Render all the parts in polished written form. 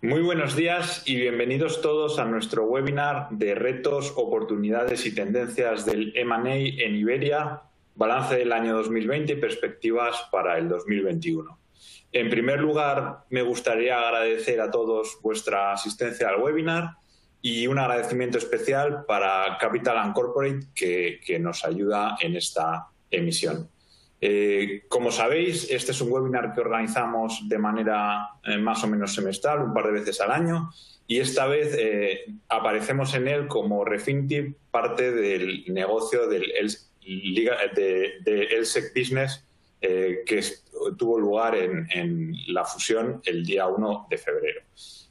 Muy buenos días y bienvenidos todos a nuestro webinar de retos, oportunidades y tendencias del M&A en Iberia, balance del año 2020 y perspectivas para el 2021. En primer lugar, me gustaría agradecer a todos vuestra asistencia al webinar y un agradecimiento especial para Capital & Corporate que nos ayuda en esta emisión. Como sabéis, este es un webinar que organizamos de manera más o menos semestral, un par de veces al año, y esta vez aparecemos en él como Refinitiv, parte del negocio del LSEG Business que tuvo lugar en la fusión el día 1 de febrero.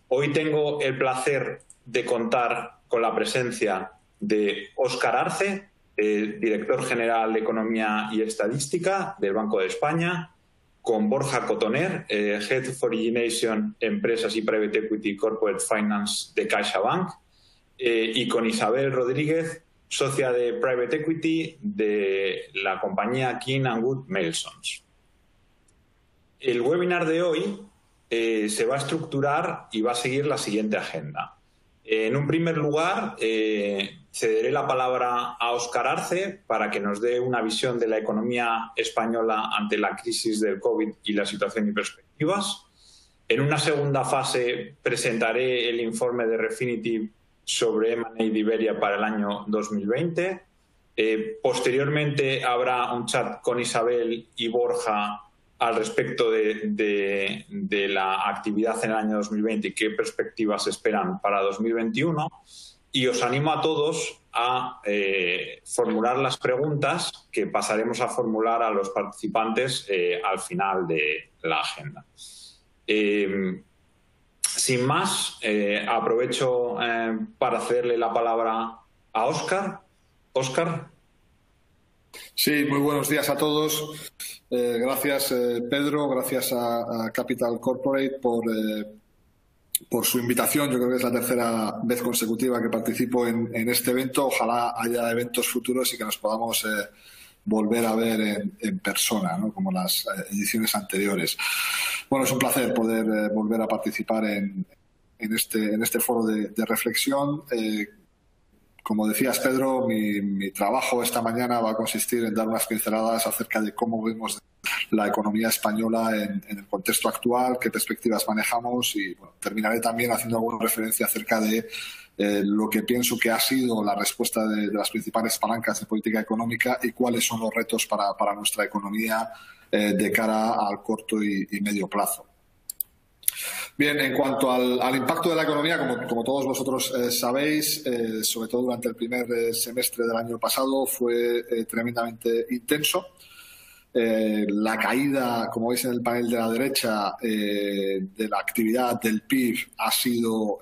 Hoy tengo el placer de contar con la presencia de Óscar Arce, director general de Economía y Estadística del Banco de España, con Borja Cotoner, Head of Origination, Empresas y Private Equity Corporate Finance de CaixaBank, y con Isabel Rodríguez, socia de Private Equity de la compañía King & Wood Mallesons. El webinar de hoy se va a estructurar y va a seguir la siguiente agenda. En un primer lugar, cederé la palabra a Óscar Arce para que nos dé una visión de la economía española ante la crisis del COVID y la situación y perspectivas. En una segunda fase presentaré el informe de Refinitiv sobre M&A de Iberia para el año 2020. Posteriormente habrá un chat con Isabel y Borja al respecto de la actividad en el año 2020 y qué perspectivas esperan para 2021. Y os animo a todos a formular las preguntas que pasaremos a formular a los participantes al final de la agenda. Sin más, aprovecho para cederle la palabra a Óscar. Óscar. Sí, muy buenos días a todos. Gracias, Pedro. Gracias a Capital Corporate por su invitación. Yo creo que es la tercera vez consecutiva que participo en este evento. Ojalá haya eventos futuros y que nos podamos volver a ver en persona, ¿no? Como las ediciones anteriores. Bueno, es un placer poder volver a participar en este foro de reflexión. Como decías, Pedro, mi trabajo esta mañana va a consistir en dar unas pinceladas acerca de cómo vemos la economía española en el contexto actual, qué perspectivas manejamos y bueno, terminaré también haciendo alguna referencia acerca de lo que pienso que ha sido la respuesta de las principales palancas de política económica y cuáles son los retos para nuestra economía de cara al corto y medio plazo. Bien, en cuanto al impacto de la economía, como todos vosotros sabéis, sobre todo durante el primer semestre del año pasado, fue tremendamente intenso. La caída, como veis en el panel de la derecha, de la actividad del PIB ha sido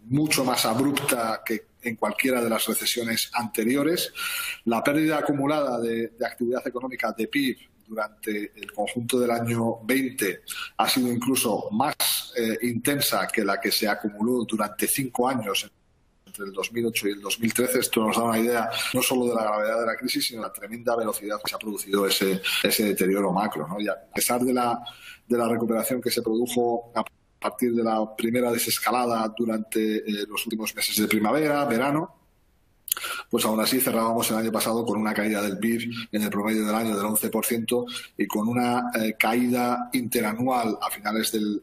mucho más abrupta que en cualquiera de las recesiones anteriores. La pérdida acumulada de actividad económica de PIB durante el conjunto del año 20 ha sido incluso más intensa que la que se acumuló durante 5 años entre el 2008 y el 2013. Esto nos da una idea no solo de la gravedad de la crisis, sino de la tremenda velocidad que se ha producido ese deterioro macro, ¿no? Y a pesar de la recuperación que se produjo a partir de la primera desescalada durante los últimos meses de primavera, verano, pues aún así cerrábamos el año pasado con una caída del PIB en el promedio del año del 11% y con una caída interanual a finales del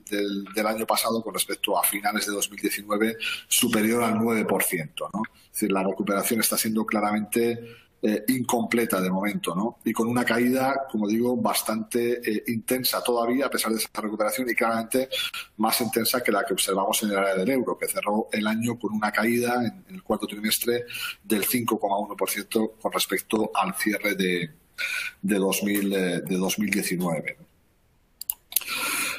año pasado con respecto a finales de 2019 superior al 9%, ¿no? Es decir, la recuperación está siendo claramente incompleta de momento, ¿no? Y con una caída, como digo, bastante intensa todavía a pesar de esa recuperación y claramente más intensa que la que observamos en el área del euro, que cerró el año con una caída en el cuarto trimestre del 5,1% con respecto al cierre de 2019.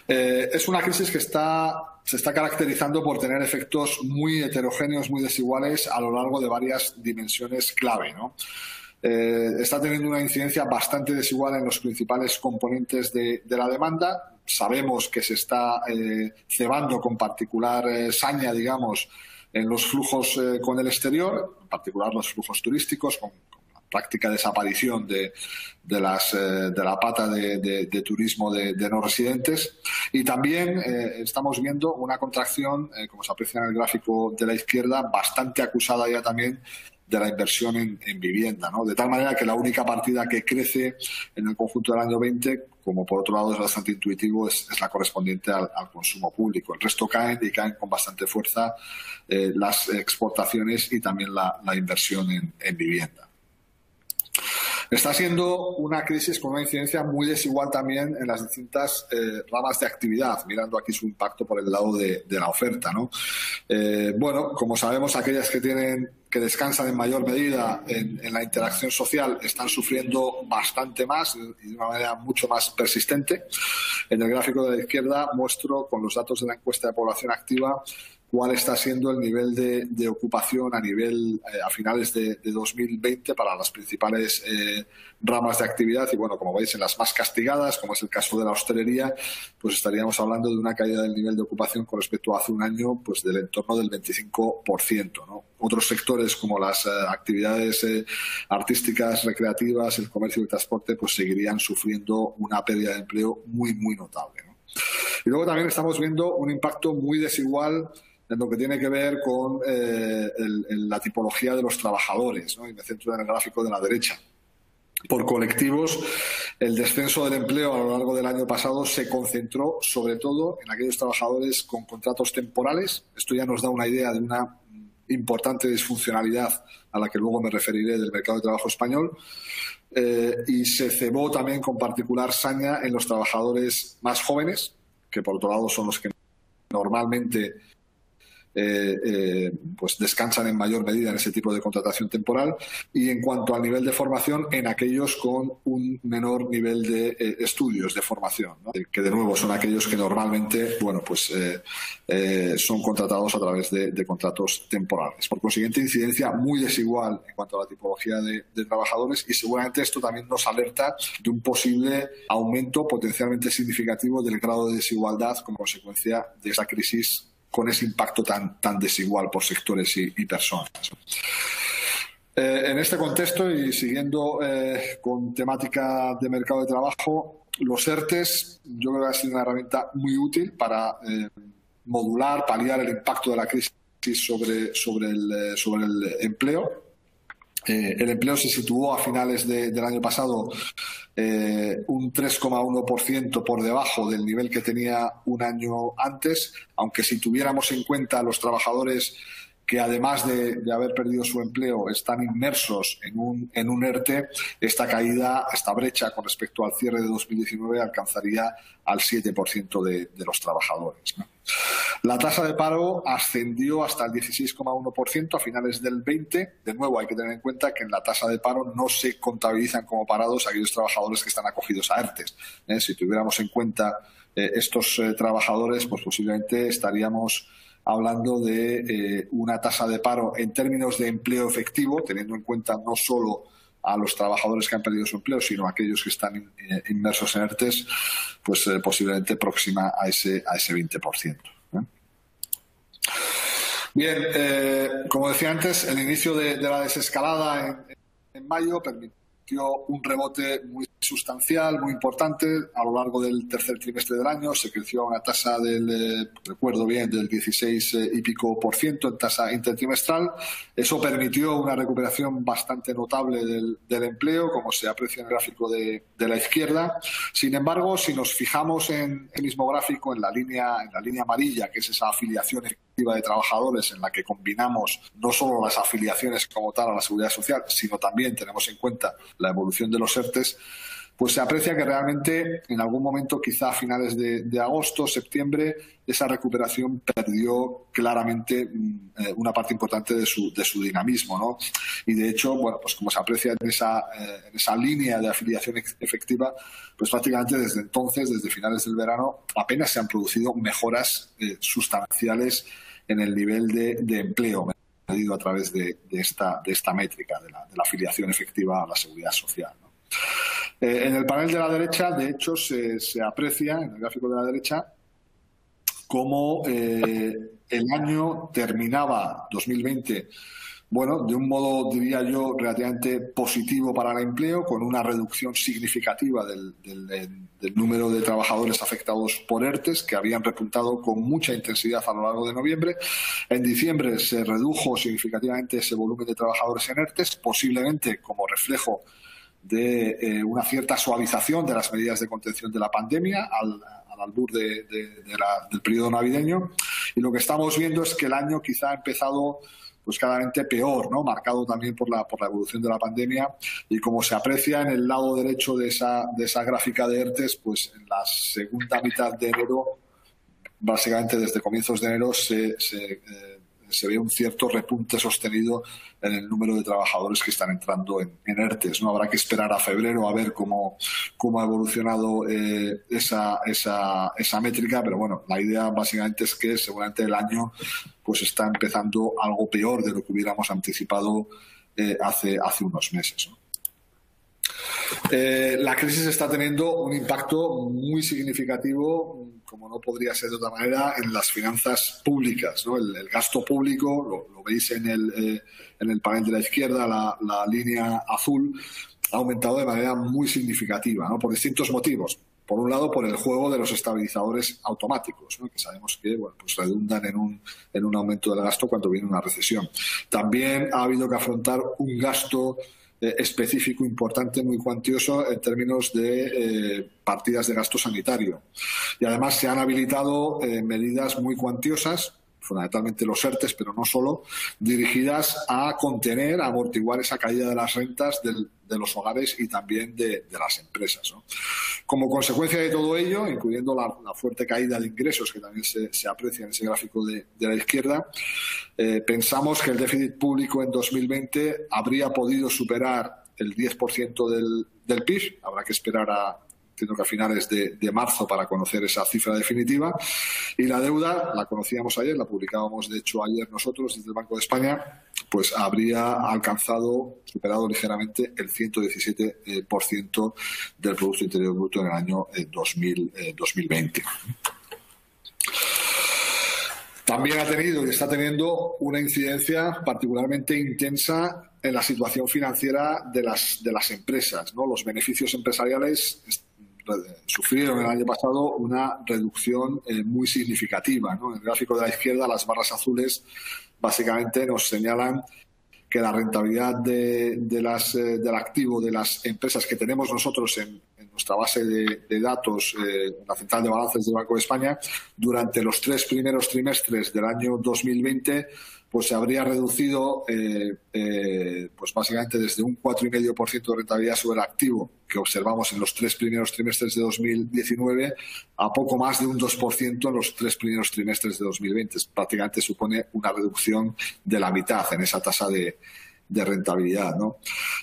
Es una crisis que se está caracterizando por tener efectos muy heterogéneos, muy desiguales a lo largo de varias dimensiones clave, ¿no? Está teniendo una incidencia bastante desigual en los principales componentes de la demanda. Sabemos que se está cebando con particular saña, digamos, en los flujos con el exterior, en particular los flujos turísticos, con la práctica desaparición de la pata de turismo de no residentes. Y también estamos viendo una contracción, como se aprecia en el gráfico de la izquierda, bastante acusada ya también de la inversión en vivienda, ¿no? De tal manera que la única partida que crece en el conjunto del año 20, como por otro lado es bastante intuitivo, es la correspondiente al consumo público. El resto caen y caen con bastante fuerza las exportaciones y también la inversión en vivienda. Está siendo una crisis con una incidencia muy desigual también en las distintas ramas de actividad, mirando aquí su impacto por el lado de la oferta, ¿no? Bueno, como sabemos, aquellas que descansan en mayor medida en la interacción social están sufriendo bastante más y de una manera mucho más persistente. En el gráfico de la izquierda muestro con los datos de la encuesta de población activa cuál está siendo el nivel de ocupación a finales de 2020 para las principales ramas de actividad. Y bueno, como veis, en las más castigadas, como es el caso de la hostelería, pues estaríamos hablando de una caída del nivel de ocupación con respecto a hace un año, pues del entorno del 25%, ¿no? Otros sectores como las actividades artísticas, recreativas, el comercio y el transporte, pues seguirían sufriendo una pérdida de empleo muy, muy notable, ¿no? Y luego también estamos viendo un impacto muy desigual en lo que tiene que ver con la tipología de los trabajadores, ¿no? Y me centro en el gráfico de la derecha. Por colectivos, el descenso del empleo a lo largo del año pasado se concentró sobre todo en aquellos trabajadores con contratos temporales. Esto ya nos da una idea de una importante disfuncionalidad a la que luego me referiré del mercado de trabajo español. Y se cebó también con particular saña en los trabajadores más jóvenes, que por otro lado son los que normalmente pues descansan en mayor medida en ese tipo de contratación temporal, y en cuanto al nivel de formación, en aquellos con un menor nivel de estudios de formación, ¿no? Que de nuevo son aquellos que normalmente, bueno, pues son contratados a través de contratos temporales. Por consiguiente, incidencia muy desigual en cuanto a la tipología de trabajadores, y seguramente esto también nos alerta de un posible aumento potencialmente significativo del grado de desigualdad como consecuencia de esa crisis con ese impacto tan desigual por sectores y personas. En este contexto y siguiendo con temática de mercado de trabajo, los ERTEs yo creo que ha sido una herramienta muy útil para modular, paliar el impacto de la crisis sobre el empleo. El empleo se situó a finales del año pasado un 3,1% por debajo del nivel que tenía un año antes, aunque si tuviéramos en cuenta los trabajadores que además de haber perdido su empleo están inmersos en un ERTE, esta caída, esta brecha con respecto al cierre de 2019 alcanzaría al 7% de los trabajadores, ¿no? La tasa de paro ascendió hasta el 16,1% a finales del 20. De nuevo, hay que tener en cuenta que en la tasa de paro no se contabilizan como parados aquellos trabajadores que están acogidos a ERTEs. Si tuviéramos en cuenta estos trabajadores, pues posiblemente estaríamos hablando de una tasa de paro en términos de empleo efectivo, teniendo en cuenta no solo a los trabajadores que han perdido su empleo, sino a aquellos que están inmersos en ERTEs, pues posiblemente próxima a ese 20%. Bien, como decía antes, el inicio de la desescalada en mayo permitió un rebote muy sustancial, muy importante. A lo largo del tercer trimestre del año se creció a una tasa recuerdo bien, del 16 y pico por ciento en tasa intertrimestral. Eso permitió una recuperación bastante notable del empleo, como se aprecia en el gráfico de la izquierda. Sin embargo, si nos fijamos en el mismo gráfico, en la línea amarilla, que es esa afiliación efectiva de trabajadores en la que combinamos no solo las afiliaciones como tal a la Seguridad Social, sino también tenemos en cuenta la evolución de los ERTEs, pues se aprecia que realmente en algún momento, quizá a finales de agosto, septiembre, esa recuperación perdió claramente una parte importante de su dinamismo, ¿no? Y de hecho, bueno, pues como se aprecia en esa línea de afiliación efectiva, pues prácticamente desde entonces, desde finales del verano, apenas se han producido mejoras sustanciales en el nivel de empleo medido a través de esta métrica de la afiliación efectiva a la Seguridad Social, ¿no? En el panel de la derecha, de hecho, se aprecia, en el gráfico de la derecha, cómo el año terminaba 2020 bueno, de un modo, diría yo, relativamente positivo para el empleo, con una reducción significativa del número de trabajadores afectados por ERTES, que habían repuntado con mucha intensidad a lo largo de noviembre. En diciembre se redujo significativamente ese volumen de trabajadores en ERTES, posiblemente como reflejo de una cierta suavización de las medidas de contención de la pandemia al albur del periodo navideño. Y lo que estamos viendo es que el año quizá ha empezado pues claramente peor, ¿no? Marcado también por la evolución de la pandemia, y como se aprecia en el lado derecho de esa gráfica de ERTES, pues en la segunda mitad de enero, básicamente desde comienzos de enero, se ve un cierto repunte sostenido en el número de trabajadores que están entrando en ERTES, ¿no? Habrá que esperar a febrero a ver cómo ha evolucionado esa métrica, pero bueno, la idea básicamente es que seguramente el año pues está empezando algo peor de lo que hubiéramos anticipado hace unos meses, ¿no? La crisis está teniendo un impacto muy significativo, como no podría ser de otra manera, en las finanzas públicas, ¿no? El gasto público, lo veis en el panel de la izquierda, la línea azul, ha aumentado de manera muy significativa, ¿no? Por distintos motivos. Por un lado, por el juego de los estabilizadores automáticos, ¿no? Que sabemos que pues redundan en un aumento del gasto cuando viene una recesión. También ha habido que afrontar un gasto específico importante, muy cuantioso en términos de partidas de gasto sanitario. Y además se han habilitado medidas muy cuantiosas, fundamentalmente los ERTES, pero no solo, dirigidas a contener, a amortiguar esa caída de las rentas de los hogares y también de las empresas, ¿no? Como consecuencia de todo ello, incluyendo la fuerte caída de ingresos que también se aprecia en ese gráfico de la izquierda, pensamos que el déficit público en 2020 habría podido superar el 10% del PIB. Habrá que esperar entiendo que a finales de marzo para conocer esa cifra definitiva. Y la deuda, la conocíamos ayer, la publicábamos de hecho ayer nosotros desde el Banco de España, pues habría superado ligeramente el 117% del Producto Interior Bruto en el año 2020. También ha tenido y está teniendo una incidencia particularmente intensa en la situación financiera de las empresas, ¿no? Los beneficios empresariales sufrieron el año pasado una reducción muy significativa, ¿no? En el gráfico de la izquierda, las barras azules básicamente nos señalan que la rentabilidad del activo de las empresas que tenemos nosotros en nuestra base de datos, la central de balances del Banco de España, durante los 3 primeros trimestres del año 2020, pues se habría reducido pues básicamente desde un 4,5% de rentabilidad sobre el activo que observamos en los 3 primeros trimestres de 2019 a poco más de un 2% en los 3 primeros trimestres de 2020. Prácticamente supone una reducción de la mitad en esa tasa de rentabilidad, ¿no?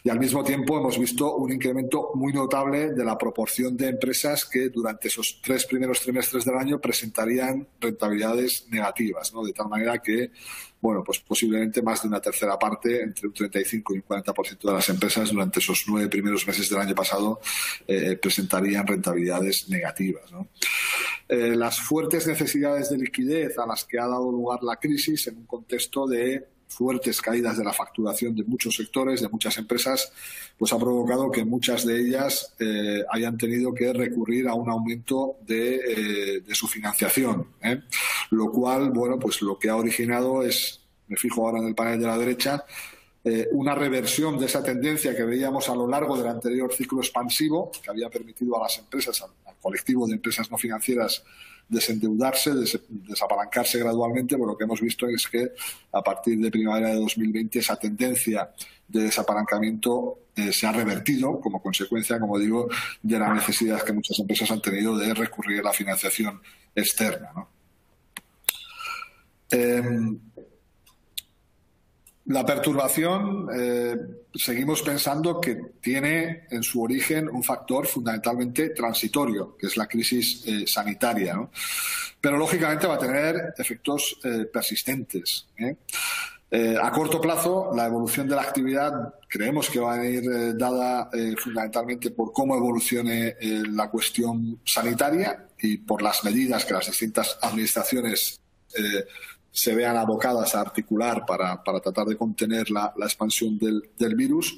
Y al mismo tiempo hemos visto un incremento muy notable de la proporción de empresas que durante esos 3 primeros trimestres del año presentarían rentabilidades negativas, ¿no? De tal manera que, bueno, pues posiblemente más de una tercera parte, entre un 35 y un 40% de las empresas durante esos 9 primeros meses del año pasado presentarían rentabilidades negativas, ¿no? Las fuertes necesidades de liquidez a las que ha dado lugar la crisis en un contexto de fuertes caídas de la facturación de muchos sectores, de muchas empresas, pues ha provocado que muchas de ellas hayan tenido que recurrir a un aumento de su financiación, lo cual, bueno, pues lo que ha originado es, me fijo ahora en el panel de la derecha, una reversión de esa tendencia que veíamos a lo largo del anterior ciclo expansivo, que había permitido a las empresas, al colectivo de empresas no financieras, desendeudarse, desapalancarse gradualmente. Pues lo que hemos visto es que a partir de primavera de 2020 esa tendencia de desapalancamiento se ha revertido como consecuencia, como digo, de la necesidad que muchas empresas han tenido de recurrir a la financiación externa, ¿no? La perturbación, seguimos pensando que tiene en su origen un factor fundamentalmente transitorio, que es la crisis sanitaria, ¿no? Pero lógicamente va a tener efectos persistentes, a corto plazo, la evolución de la actividad creemos que va a ir dada fundamentalmente por cómo evolucione la cuestión sanitaria y por las medidas que las distintas administraciones se vean abocadas a articular para tratar de contener la expansión del virus.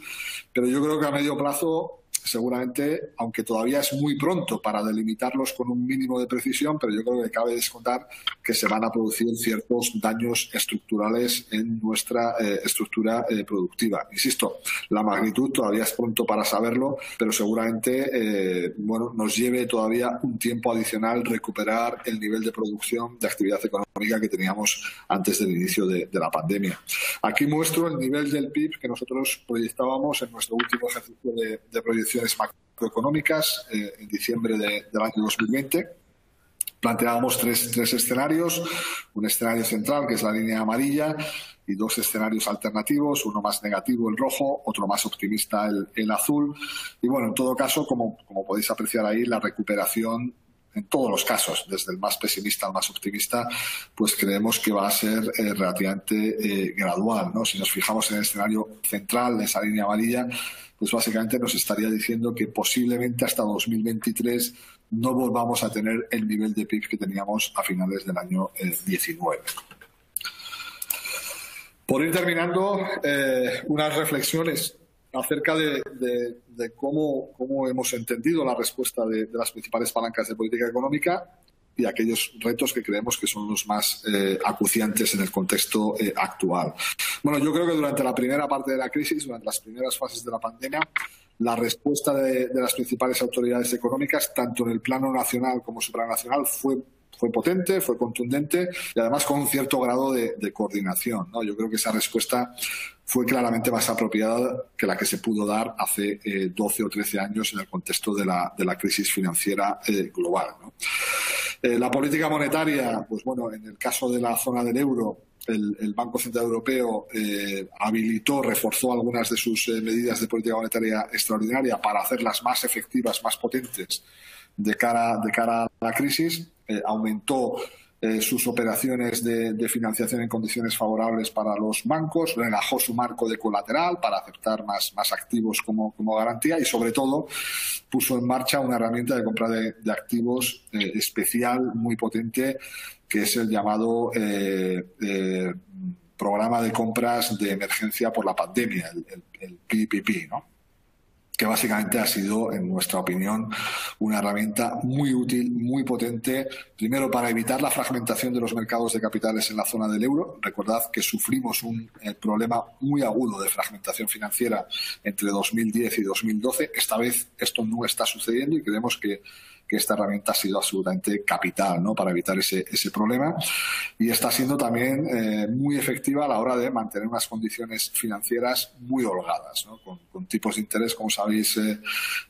Pero yo creo que a medio plazo, seguramente, aunque todavía es muy pronto para delimitarlos con un mínimo de precisión, pero yo creo que cabe descontar que se van a producir ciertos daños estructurales en nuestra estructura productiva. Insisto, la magnitud todavía es pronto para saberlo, pero seguramente nos lleve todavía un tiempo adicional recuperar el nivel de producción de actividad económica que teníamos antes del inicio de la pandemia. Aquí muestro el nivel del PIB que nosotros proyectábamos en nuestro último ejercicio de proyección macroeconómicas en diciembre del año 2020. Planteábamos tres escenarios, un escenario central, que es la línea amarilla, y dos escenarios alternativos, uno más negativo, el rojo, otro más optimista, el azul. Y bueno, en todo caso, como podéis apreciar ahí, la recuperación, en todos los casos, desde el más pesimista al más optimista, pues creemos que va a ser relativamente gradual, ¿no? Si nos fijamos en el escenario central de esa línea amarilla, pues básicamente nos estaría diciendo que posiblemente hasta 2023 no volvamos a tener el nivel de PIB que teníamos a finales del año 19. Por ir terminando, unas reflexiones acerca de cómo hemos entendido la respuesta de las principales palancas de política económica y aquellos retos que creemos que son los más acuciantes en el contexto actual. Bueno, yo creo que durante la primera parte de la crisis, durante las primeras fases de la pandemia, la respuesta de las principales autoridades económicas, tanto en el plano nacional como supranacional, fue potente, fue contundente y además con un cierto grado de coordinación, ¿no? Yo creo que esa respuesta fue claramente más apropiada que la que se pudo dar hace 12 o 13 años en el contexto de la crisis financiera global, ¿no? La política monetaria, pues bueno, en el caso de la zona del euro, el Banco Central Europeo reforzó algunas de sus medidas de política monetaria extraordinaria para hacerlas más efectivas, más potentes de cara a la crisis. Aumentó sus operaciones de financiación en condiciones favorables para los bancos, relajó su marco de colateral para aceptar más activos como garantía y, sobre todo, puso en marcha una herramienta de compra de activos especial, muy potente, que es el llamado programa de compras de emergencia por la pandemia, el PPP, ¿no? Que básicamente ha sido, en nuestra opinión, una herramienta muy útil, muy potente, primero para evitar la fragmentación de los mercados de capitales en la zona del euro. Recordad que sufrimos un problema muy agudo de fragmentación financiera entre 2010 y 2012. Esta vez esto no está sucediendo y creemos que esta herramienta ha sido absolutamente capital, ¿no?, para evitar ese problema, y está siendo también muy efectiva a la hora de mantener unas condiciones financieras muy holgadas, ¿no?, con tipos de interés, como sabéis,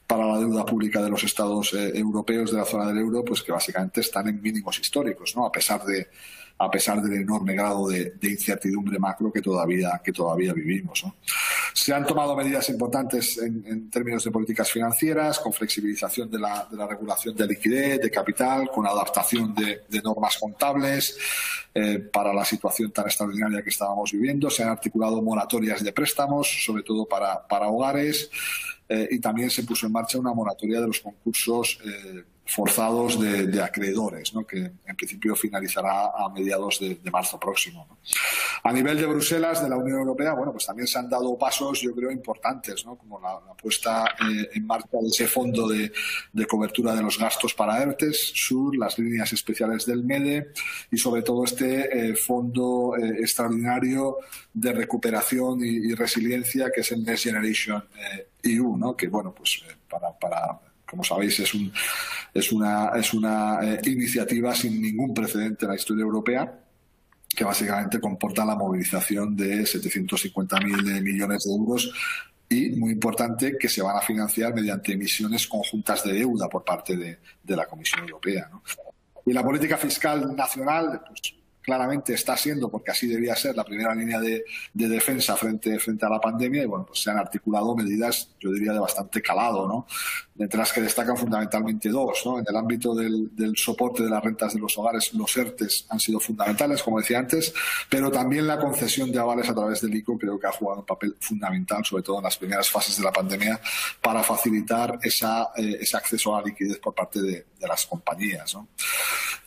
para la deuda pública de los estados europeos de la zona del euro, pues que básicamente están en mínimos históricos, ¿no?, a pesar del enorme grado de incertidumbre macro que todavía vivimos, ¿no? Se han tomado medidas importantes en términos de políticas financieras, con flexibilización de la regulación de liquidez, de capital, con adaptación de normas contables para la situación tan extraordinaria que estábamos viviendo. Se han articulado moratorias de préstamos, sobre todo para hogares, y también se puso en marcha una moratoria de los concursos forzados de acreedores, ¿no?, que en principio finalizará a mediados de marzo próximo, ¿no? A nivel de Bruselas, de la Unión Europea, bueno, pues también se han dado pasos, yo creo, importantes, ¿no?, como la puesta en marcha de ese fondo de cobertura de los gastos para ERTES, SUR, las líneas especiales del MEDE y sobre todo este fondo extraordinario de recuperación y resiliencia, que es el Next Generation EU, ¿no?, que, bueno, pues como sabéis, es una iniciativa sin ningún precedente en la historia europea, que básicamente comporta la movilización de 750.000 millones de euros y, muy importante, que se van a financiar mediante emisiones conjuntas de deuda por parte de la Comisión Europea, ¿no? Y la política fiscal nacional, pues claramente está siendo, porque así debía ser, la primera línea de defensa frente a la pandemia, y bueno, pues se han articulado medidas, yo diría, de bastante calado, ¿no?, entre las que destacan fundamentalmente dos, ¿no? En el ámbito del soporte de las rentas de los hogares, los ERTES han sido fundamentales, como decía antes, pero también la concesión de avales a través del ICO creo que ha jugado un papel fundamental, sobre todo en las primeras fases de la pandemia, para facilitar ese acceso a la liquidez por parte de las compañías, ¿no?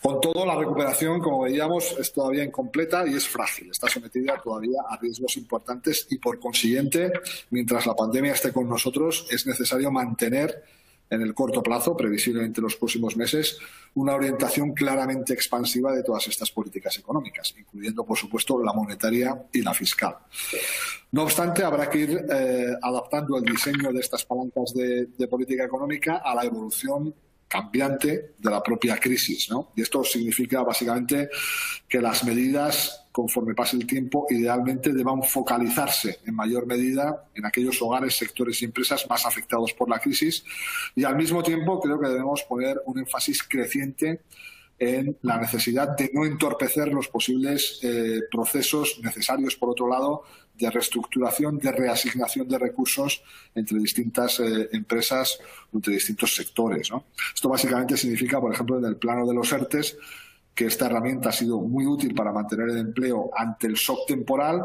Con todo, la recuperación, como veíamos, es todavía incompleta y es frágil. Está sometida todavía a riesgos importantes y, por consiguiente, mientras la pandemia esté con nosotros, es necesario mantener en el corto plazo, previsiblemente en los próximos meses, una orientación claramente expansiva de todas estas políticas económicas, incluyendo, por supuesto, la monetaria y la fiscal. No obstante, habrá que ir adaptando el diseño de estas palancas de política económica a la evolución cambiante de la propia crisis, ¿no? Y esto significa básicamente que las medidas, conforme pase el tiempo, idealmente deban focalizarse en mayor medida en aquellos hogares, sectores y empresas más afectados por la crisis, y al mismo tiempo creo que debemos poner un énfasis creciente en la necesidad de no entorpecer los posibles procesos necesarios, por otro lado, de reestructuración, de reasignación de recursos entre distintas empresas, entre distintos sectores, ¿no? Esto básicamente significa, por ejemplo, en el plano de los ERTEs, que esta herramienta ha sido muy útil para mantener el empleo ante el shock temporal,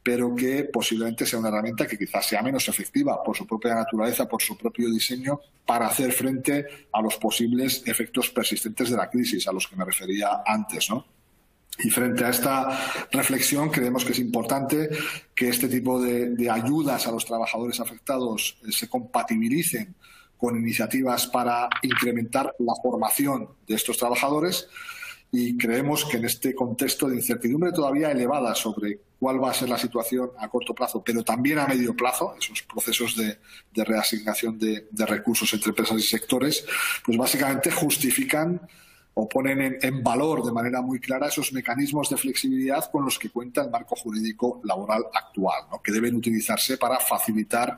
pero que posiblemente sea una herramienta que quizás sea menos efectiva por su propia naturaleza, por su propio diseño, para hacer frente a los posibles efectos persistentes de la crisis, a los que me refería antes, ¿no? Y frente a esta reflexión, creemos que es importante que este tipo de ayudas a los trabajadores afectados se compatibilicen con iniciativas para incrementar la formación de estos trabajadores, y creemos que en este contexto de incertidumbre todavía elevada sobre cuál va a ser la situación a corto plazo, pero también a medio plazo, esos procesos de reasignación de recursos entre empresas y sectores, pues básicamente justifican o ponen en valor de manera muy clara esos mecanismos de flexibilidad con los que cuenta el marco jurídico laboral actual, ¿no? Que deben utilizarse para facilitar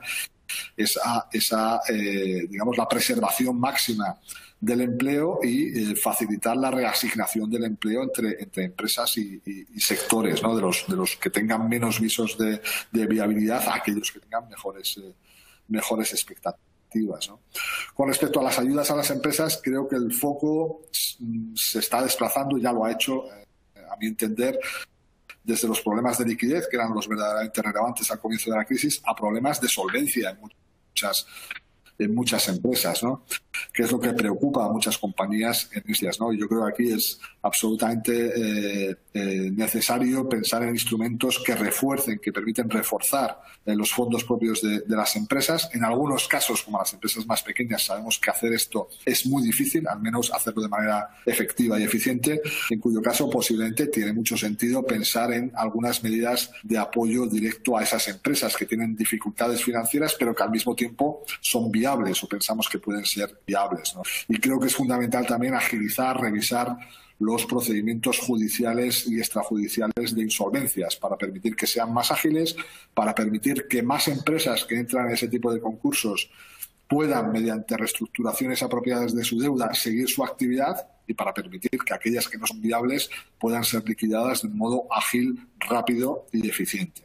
digamos, la preservación máxima del empleo y facilitar la reasignación del empleo entre empresas y sectores, ¿no? de los que tengan menos visos de viabilidad a aquellos que tengan mejores expectativas, ¿no? Con respecto a las ayudas a las empresas, creo que el foco se está desplazando, ya lo ha hecho, a mi entender, desde los problemas de liquidez, que eran los verdaderamente relevantes al comienzo de la crisis, a problemas de solvencia en muchas empresas, ¿no? Que es lo que preocupa a muchas compañías en estos días, ¿no? Y yo creo que aquí es absolutamente necesario pensar en instrumentos que refuercen, que permiten reforzar los fondos propios de las empresas. En algunos casos, como las empresas más pequeñas, sabemos que hacer esto es muy difícil, al menos hacerlo de manera efectiva y eficiente, en cuyo caso posiblemente tiene mucho sentido pensar en algunas medidas de apoyo directo a esas empresas que tienen dificultades financieras, pero que al mismo tiempo son viables o pensamos que pueden ser viables, ¿no? Y creo que es fundamental también agilizar, revisar los procedimientos judiciales y extrajudiciales de insolvencias para permitir que sean más ágiles, para permitir que más empresas que entran en ese tipo de concursos puedan, mediante reestructuraciones apropiadas de su deuda, seguir su actividad, y para permitir que aquellas que no son viables puedan ser liquidadas de un modo ágil, rápido y eficiente.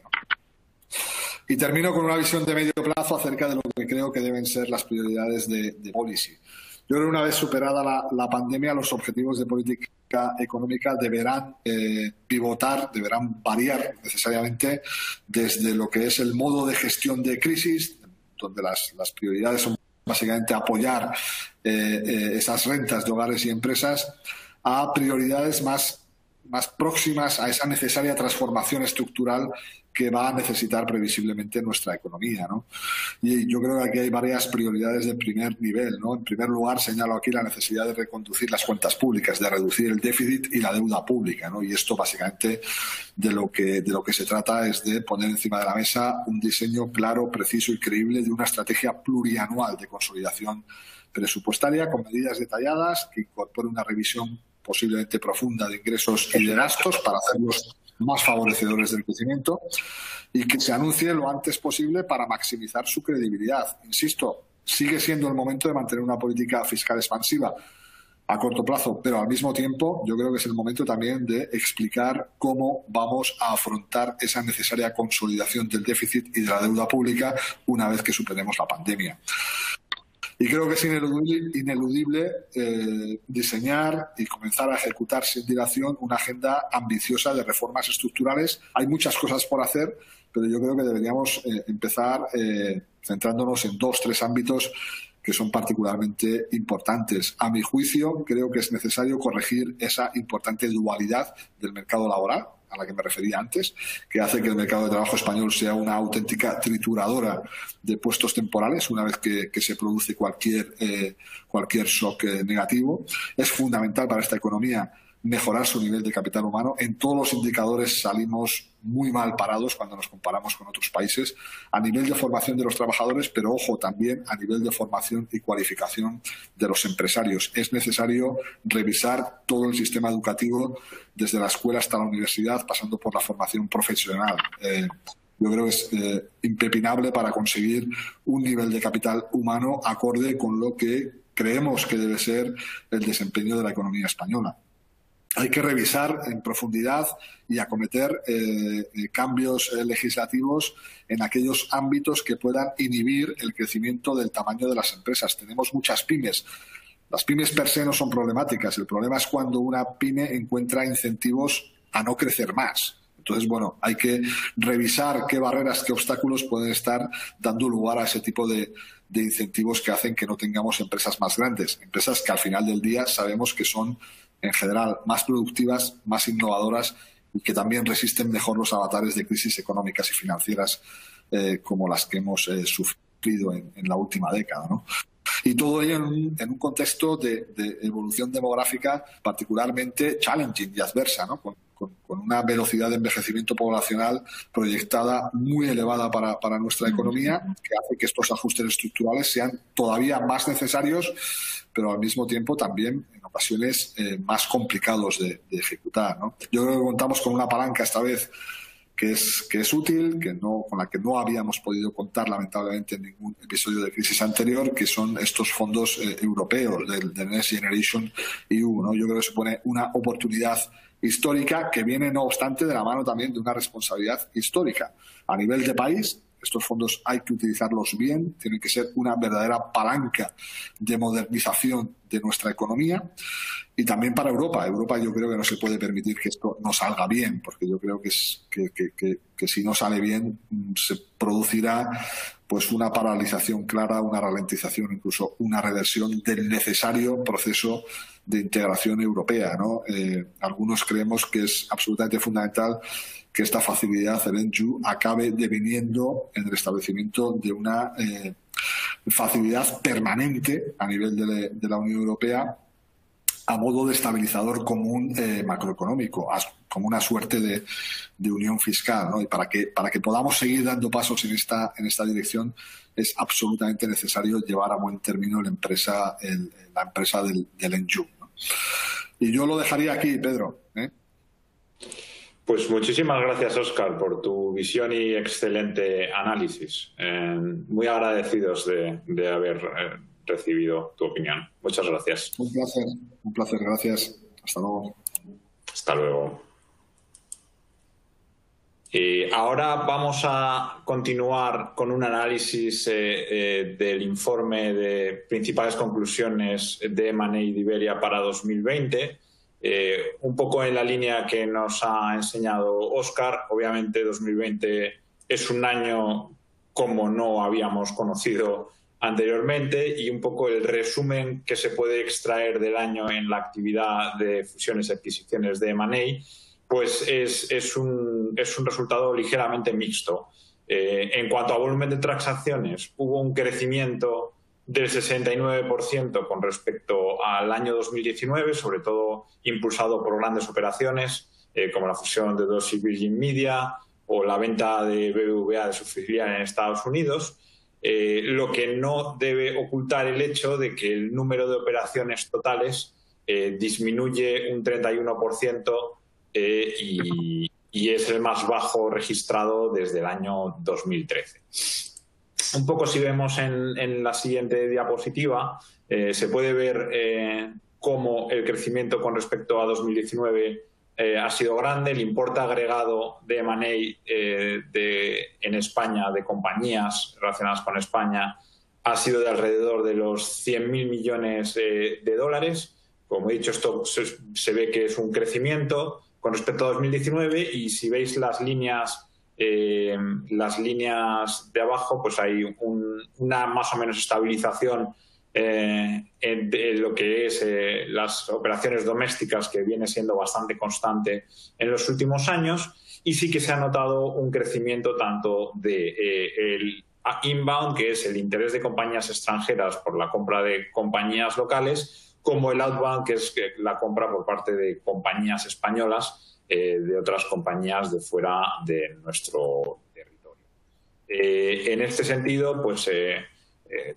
Y termino con una visión de medio plazo acerca de lo que creo que deben ser las prioridades de policy. Yo creo que una vez superada la pandemia, los objetivos de política económica deberán pivotar, deberán variar necesariamente desde lo que es el modo de gestión de crisis, donde las prioridades son básicamente apoyar esas rentas de hogares y empresas, a prioridades más próximas a esa necesaria transformación estructural que va a necesitar previsiblemente nuestra economía, ¿no? Y yo creo que aquí hay varias prioridades de primer nivel, ¿no? En primer lugar, señalo aquí la necesidad de reconducir las cuentas públicas, de reducir el déficit y la deuda pública, ¿no? Y esto básicamente de lo que se trata es de poner encima de la mesa un diseño claro, preciso y creíble de una estrategia plurianual de consolidación presupuestaria con medidas detalladas que incorpore una revisión posiblemente profunda de ingresos y de gastos para hacerlos más favorecedores del crecimiento y que se anuncie lo antes posible para maximizar su credibilidad. Insisto, sigue siendo el momento de mantener una política fiscal expansiva a corto plazo, pero al mismo tiempo yo creo que es el momento también de explicar cómo vamos a afrontar esa necesaria consolidación del déficit y de la deuda pública una vez que superemos la pandemia. Y creo que es ineludible diseñar y comenzar a ejecutar sin dilación una agenda ambiciosa de reformas estructurales. Hay muchas cosas por hacer, pero yo creo que deberíamos empezar centrándonos en 2 o 3 ámbitos que son particularmente importantes. A mi juicio, creo que es necesario corregir esa importante dualidad del mercado laboral, a la que me refería antes, que hace que el mercado de trabajo español sea una auténtica trituradora de puestos temporales una vez que se produce cualquier shock negativo. Es fundamental para esta economía mejorar su nivel de capital humano. En todos los indicadores salimos muy mal parados cuando nos comparamos con otros países a nivel de formación de los trabajadores, pero ojo, también a nivel de formación y cualificación de los empresarios. Es necesario revisar todo el sistema educativo desde la escuela hasta la universidad, pasando por la formación profesional. Yo creo que es impepinable para conseguir un nivel de capital humano acorde con lo que creemos que debe ser el desempeño de la economía española. Hay que revisar en profundidad y acometer cambios legislativos en aquellos ámbitos que puedan inhibir el crecimiento del tamaño de las empresas. Tenemos muchas pymes. Las pymes per se no son problemáticas. El problema es cuando una pyme encuentra incentivos a no crecer más. Entonces, bueno, hay que revisar qué barreras, qué obstáculos pueden estar dando lugar a ese tipo de incentivos que hacen que no tengamos empresas más grandes. Empresas que al final del día sabemos que son en general más productivas, más innovadoras y que también resisten mejor los avatares de crisis económicas y financieras como las que hemos sufrido en la última década, ¿no? Y todo ello en un contexto de evolución demográfica particularmente challenging y adversa, ¿no? Con una velocidad de envejecimiento poblacional proyectada muy elevada para nuestra economía, que hace que estos ajustes estructurales sean todavía más necesarios, pero al mismo tiempo también en ocasiones más complicados de ejecutar, ¿no? Yo creo que contamos con una palanca esta vez que es útil, con la que no habíamos podido contar lamentablemente en ningún episodio de crisis anterior, que son estos fondos europeos del Next Generation EU, ¿no? Yo creo que supone una oportunidad histórica que viene, no obstante, de la mano también de una responsabilidad histórica. A nivel de país, estos fondos hay que utilizarlos bien, tienen que ser una verdadera palanca de modernización de nuestra economía. Y también para Europa. Europa yo creo que no se puede permitir que esto no salga bien, porque yo creo que si no sale bien se producirá pues una paralización clara, una ralentización, incluso una reversión del necesario proceso de integración europea, ¿no? Algunos creemos que es absolutamente fundamental que esta facilidad, el ENJU, acabe deviniendo en el establecimiento de una facilidad permanente a nivel de la Unión Europea a modo de estabilizador común macroeconómico, como una suerte de unión fiscal, ¿no? Y para que podamos seguir dando pasos en esta dirección es absolutamente necesario llevar a buen término la empresa del ENJU, ¿no? Y yo lo dejaría aquí, Pedro, ¿eh? Pues muchísimas gracias, Óscar, por tu visión y excelente análisis. Muy agradecidos de haber recibido tu opinión. Muchas gracias. Un placer, gracias. Hasta luego. Hasta luego. Ahora vamos a continuar con un análisis del informe de principales conclusiones de M&A de Iberia para 2020. Un poco en la línea que nos ha enseñado Óscar. Obviamente 2020 es un año como no habíamos conocido anteriormente, y un poco el resumen que se puede extraer del año en la actividad de fusiones y adquisiciones de M&A, pues es un resultado ligeramente mixto. En cuanto a volumen de transacciones, hubo un crecimiento del 69% con respecto al año 2019, sobre todo impulsado por grandes operaciones como la fusión de Doss y Virgin Media o la venta de BBVA de su filial en Estados Unidos. Lo que no debe ocultar el hecho de que el número de operaciones totales disminuye un 31% y es el más bajo registrado desde el año 2013. Un poco, si vemos en la siguiente diapositiva, se puede ver cómo el crecimiento con respecto a 2019 ha sido grande. El importe agregado de M&A en España, de compañías relacionadas con España, ha sido de alrededor de los 100.000 millones de dólares. Como he dicho, esto se ve que es un crecimiento con respecto a 2019, y si veis las líneas de abajo, pues hay una más o menos estabilización de lo que es las operaciones domésticas, que viene siendo bastante constante en los últimos años, y sí que se ha notado un crecimiento tanto de el inbound, que es el interés de compañías extranjeras por la compra de compañías locales, como el outbound, que es la compra por parte de compañías españolas de otras compañías de fuera de nuestro territorio. En este sentido, pues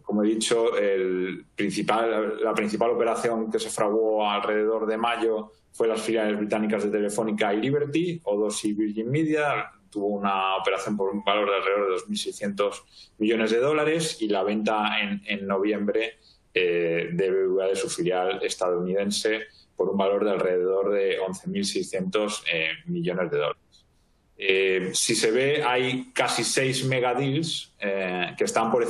como he dicho, la principal operación que se fraguó alrededor de mayo fue las filiales británicas de Telefónica y Liberty, O2 y Virgin Media. Tuvo una operación por un valor de alrededor de 2.600 millones de dólares, y la venta en noviembre de BBVA de su filial estadounidense por un valor de alrededor de 11.600 millones de dólares. Si se ve, hay casi 6 megadeals que están por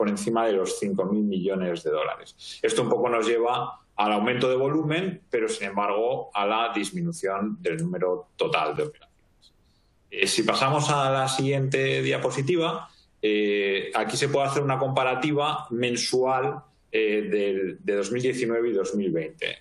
encima de los 5.000 millones de dólares. Esto un poco nos lleva al aumento de volumen, pero sin embargo a la disminución del número total de operaciones. Si pasamos a la siguiente diapositiva, aquí se puede hacer una comparativa mensual de 2019 y 2020.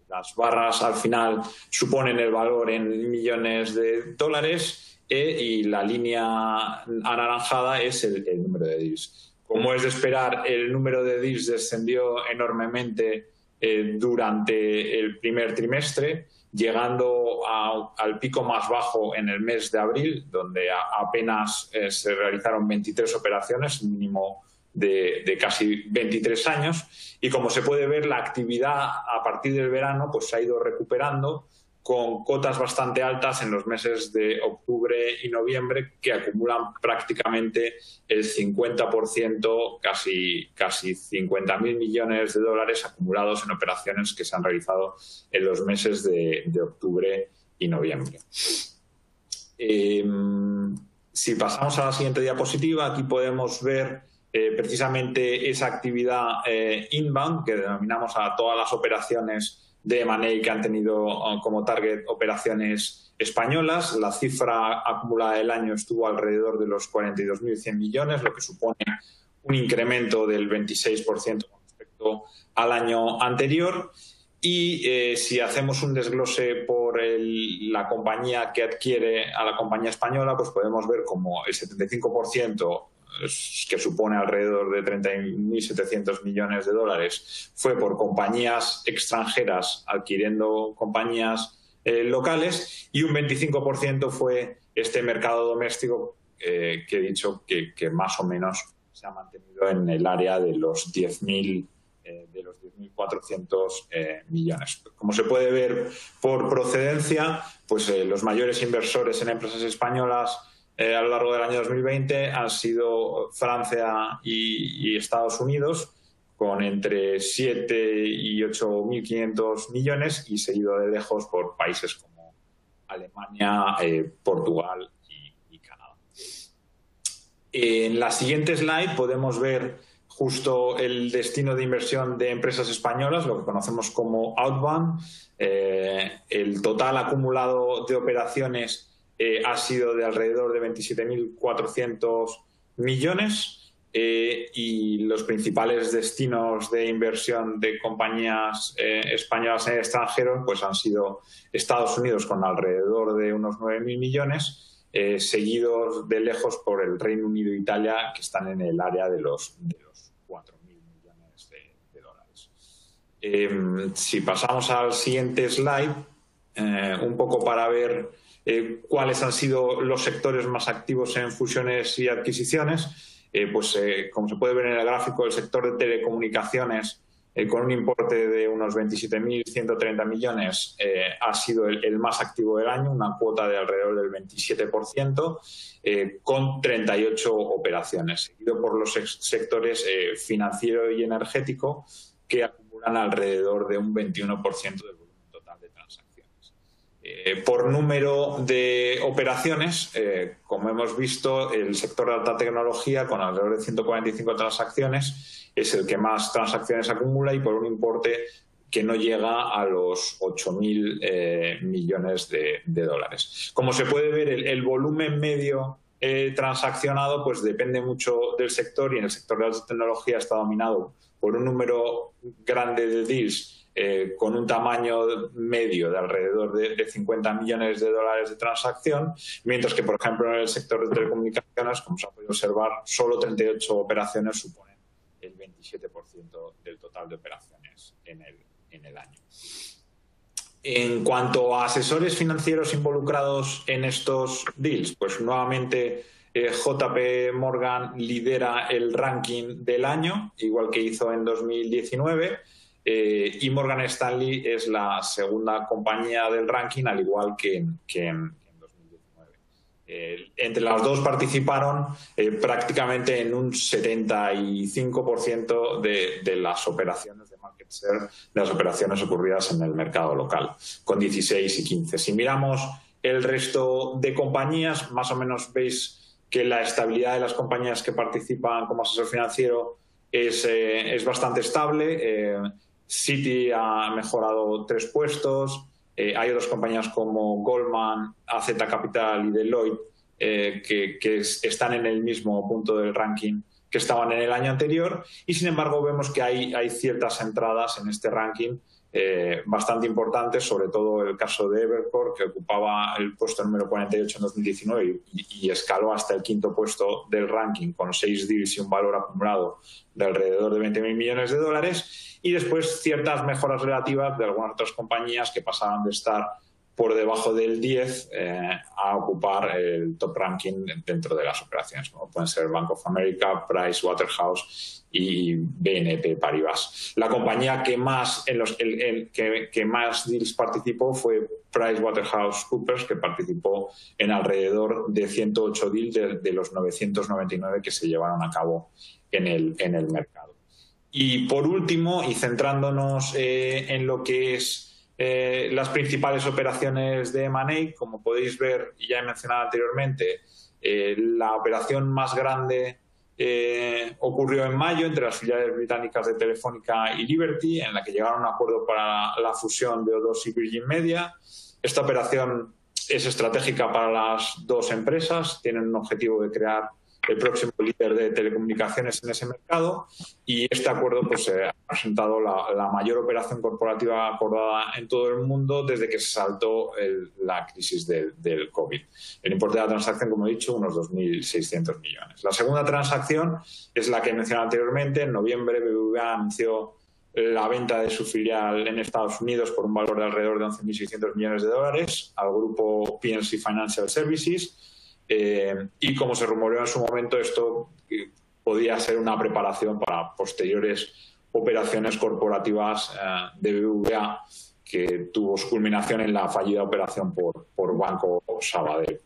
Las barras al final suponen el valor en millones de dólares y la línea anaranjada es el número de deals. Como es de esperar, el número de deals descendió enormemente durante el primer trimestre, llegando al pico más bajo en el mes de abril, donde apenas se realizaron 23 operaciones, un mínimo de casi 23 años, y como se puede ver, la actividad a partir del verano pues se ha ido recuperando, con cotas bastante altas en los meses de octubre y noviembre, que acumulan prácticamente el 50%, casi 50.000 millones de dólares acumulados en operaciones que se han realizado en los meses de octubre y noviembre. Si pasamos a la siguiente diapositiva, aquí podemos ver precisamente esa actividad inbound, que denominamos a todas las operaciones de M&A que han tenido como target operaciones españolas. La cifra acumulada del año estuvo alrededor de los 42.100 millones, lo que supone un incremento del 26% con respecto al año anterior. Y si hacemos un desglose por la compañía que adquiere a la compañía española, pues podemos ver como el 75%, que supone alrededor de 30.700 millones de dólares, fue por compañías extranjeras adquiriendo compañías locales, y un 25% fue este mercado doméstico que he dicho que más o menos se ha mantenido en el área de los 10.400 millones. Como se puede ver por procedencia, pues los mayores inversores en empresas españolas a lo largo del año 2020 han sido Francia y Estados Unidos, con entre 7 y 8.500 millones, y seguido de lejos por países como Alemania, Portugal y Canadá. En la siguiente slide podemos ver justo el destino de inversión de empresas españolas, lo que conocemos como outbound. El total acumulado de operaciones ha sido de alrededor de 27.400 millones, y los principales destinos de inversión de compañías españolas en el extranjero pues han sido Estados Unidos, con alrededor de unos 9.000 millones, seguidos de lejos por el Reino Unido e Italia, que están en el área de los 4.000 millones de dólares. Si pasamos al siguiente slide, un poco para ver cuáles han sido los sectores más activos en fusiones y adquisiciones, como se puede ver en el gráfico, el sector de telecomunicaciones, con un importe de unos 27.130 millones, ha sido el más activo del año, una cuota de alrededor del 27%, con 38 operaciones, seguido por los sectores financiero y energético, que acumulan alrededor de un 21% del volumen total de transacciones. Por número de operaciones, como hemos visto, el sector de alta tecnología, con alrededor de 145 transacciones, es el que más transacciones acumula, y por un importe que no llega a los 8.000 millones de dólares. Como se puede ver, el volumen medio transaccionado pues depende mucho del sector, y en el sector de la tecnología está dominado por un número grande de deals con un tamaño medio de alrededor de 50 millones de dólares de transacción, mientras que, por ejemplo, en el sector de telecomunicaciones, como se ha podido observar, solo 38 operaciones suponen el 27% del total de operaciones en el año. En cuanto a asesores financieros involucrados en estos deals, pues nuevamente JP Morgan lidera el ranking del año, igual que hizo en 2019, y Morgan Stanley es la segunda compañía del ranking, al igual que en 2019. Entre las dos participaron prácticamente en un 75% de las operaciones de market share, de las operaciones ocurridas en el mercado local, con 16 y 15. Si miramos el resto de compañías, más o menos veis que la estabilidad de las compañías que participan como asesor financiero es bastante estable. Citi ha mejorado 3 puestos. Hay otras compañías como Goldman, AZ Capital y Deloitte que están en el mismo punto del ranking que estaban en el año anterior, y sin embargo vemos que hay ciertas entradas en este ranking bastante importantes, sobre todo el caso de Evercore, que ocupaba el puesto número 48 en 2019 y escaló hasta el 5º puesto del ranking con 6 deals y un valor acumulado de alrededor de 20.000 millones de dólares, y después ciertas mejoras relativas de algunas otras compañías que pasaban de estar por debajo del 10 a ocupar el top ranking dentro de las operaciones, como pueden ser Bank of America, Pricewaterhouse y BNP Paribas. La compañía que más que más deals participó fue PricewaterhouseCoopers, que participó en alrededor de 108 deals de los 999 que se llevaron a cabo en el mercado. Y por último, y centrándonos en lo que es las principales operaciones de M&A, como podéis ver y ya he mencionado anteriormente, la operación más grande ocurrió en mayo entre las filiales británicas de Telefónica y Liberty, en la que llegaron a un acuerdo para la fusión de O2 y Virgin Media. Esta operación es estratégica para las dos empresas, tienen un objetivo de crear el próximo líder de telecomunicaciones en ese mercado, y este acuerdo pues ha presentado la mayor operación corporativa acordada en todo el mundo desde que se saltó la crisis del COVID. El importe de la transacción, como he dicho, unos 2.600 millones. La segunda transacción es la que he mencionado anteriormente. En noviembre, BBVA anunció la venta de su filial en Estados Unidos por un valor de alrededor de 11.600 millones de dólares al grupo PNC Financial Services. Y como se rumoreó en su momento, esto podía ser una preparación para posteriores operaciones corporativas de BBVA, que tuvo su culminación en la fallida operación por Banco Sabadell.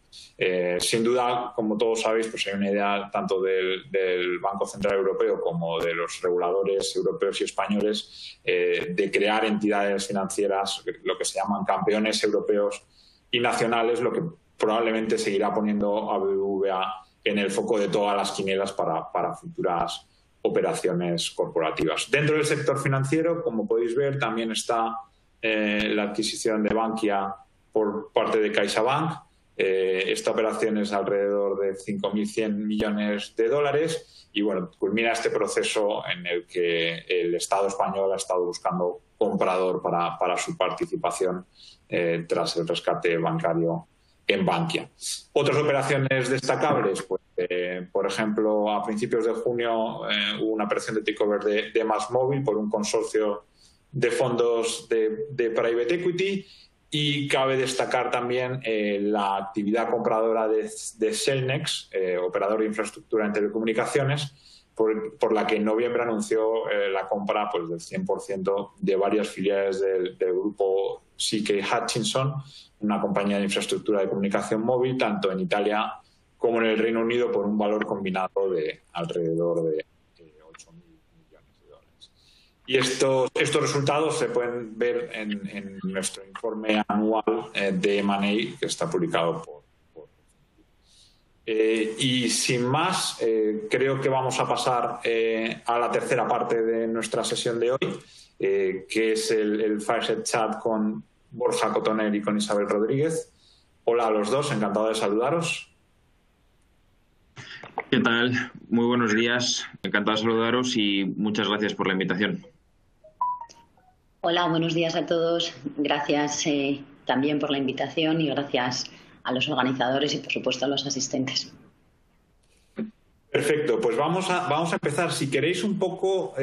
Sin duda, como todos sabéis, pues hay una idea tanto del Banco Central Europeo como de los reguladores europeos y españoles de crear entidades financieras, lo que se llaman campeones europeos y nacionales, lo que probablemente seguirá poniendo a BBVA en el foco de todas las quinielas para futuras operaciones corporativas. Dentro del sector financiero, como podéis ver, también está la adquisición de Bankia por parte de CaixaBank. Esta operación es alrededor de 5.100 millones de dólares y bueno, culmina este proceso en el que el Estado español ha estado buscando comprador para su participación tras el rescate bancario en Bankia. Otras operaciones destacables, pues, por ejemplo, a principios de junio hubo una operación de takeover de MásMóvil por un consorcio de fondos de private equity, y cabe destacar también la actividad compradora de Cellnex, operador de infraestructura en telecomunicaciones, por la que en noviembre anunció la compra pues, del 100% de varias filiales del grupo CK Hutchison, una compañía de infraestructura de comunicación móvil, tanto en Italia como en el Reino Unido, por un valor combinado de alrededor de 8.000 millones de dólares. Y estos resultados se pueden ver en nuestro informe anual de M&A, que está publicado por y sin más, creo que vamos a pasar a la tercera parte de nuestra sesión de hoy, que es el Fireside Chat con Borja Cotoner y con Isabel Rodríguez. Hola a los dos, encantado de saludaros. ¿Qué tal? Muy buenos días. Encantado de saludaros y muchas gracias por la invitación. Hola, buenos días a todos. Gracias también por la invitación y gracias a los organizadores y, por supuesto, a los asistentes. Perfecto, pues vamos a empezar. Si queréis un poco,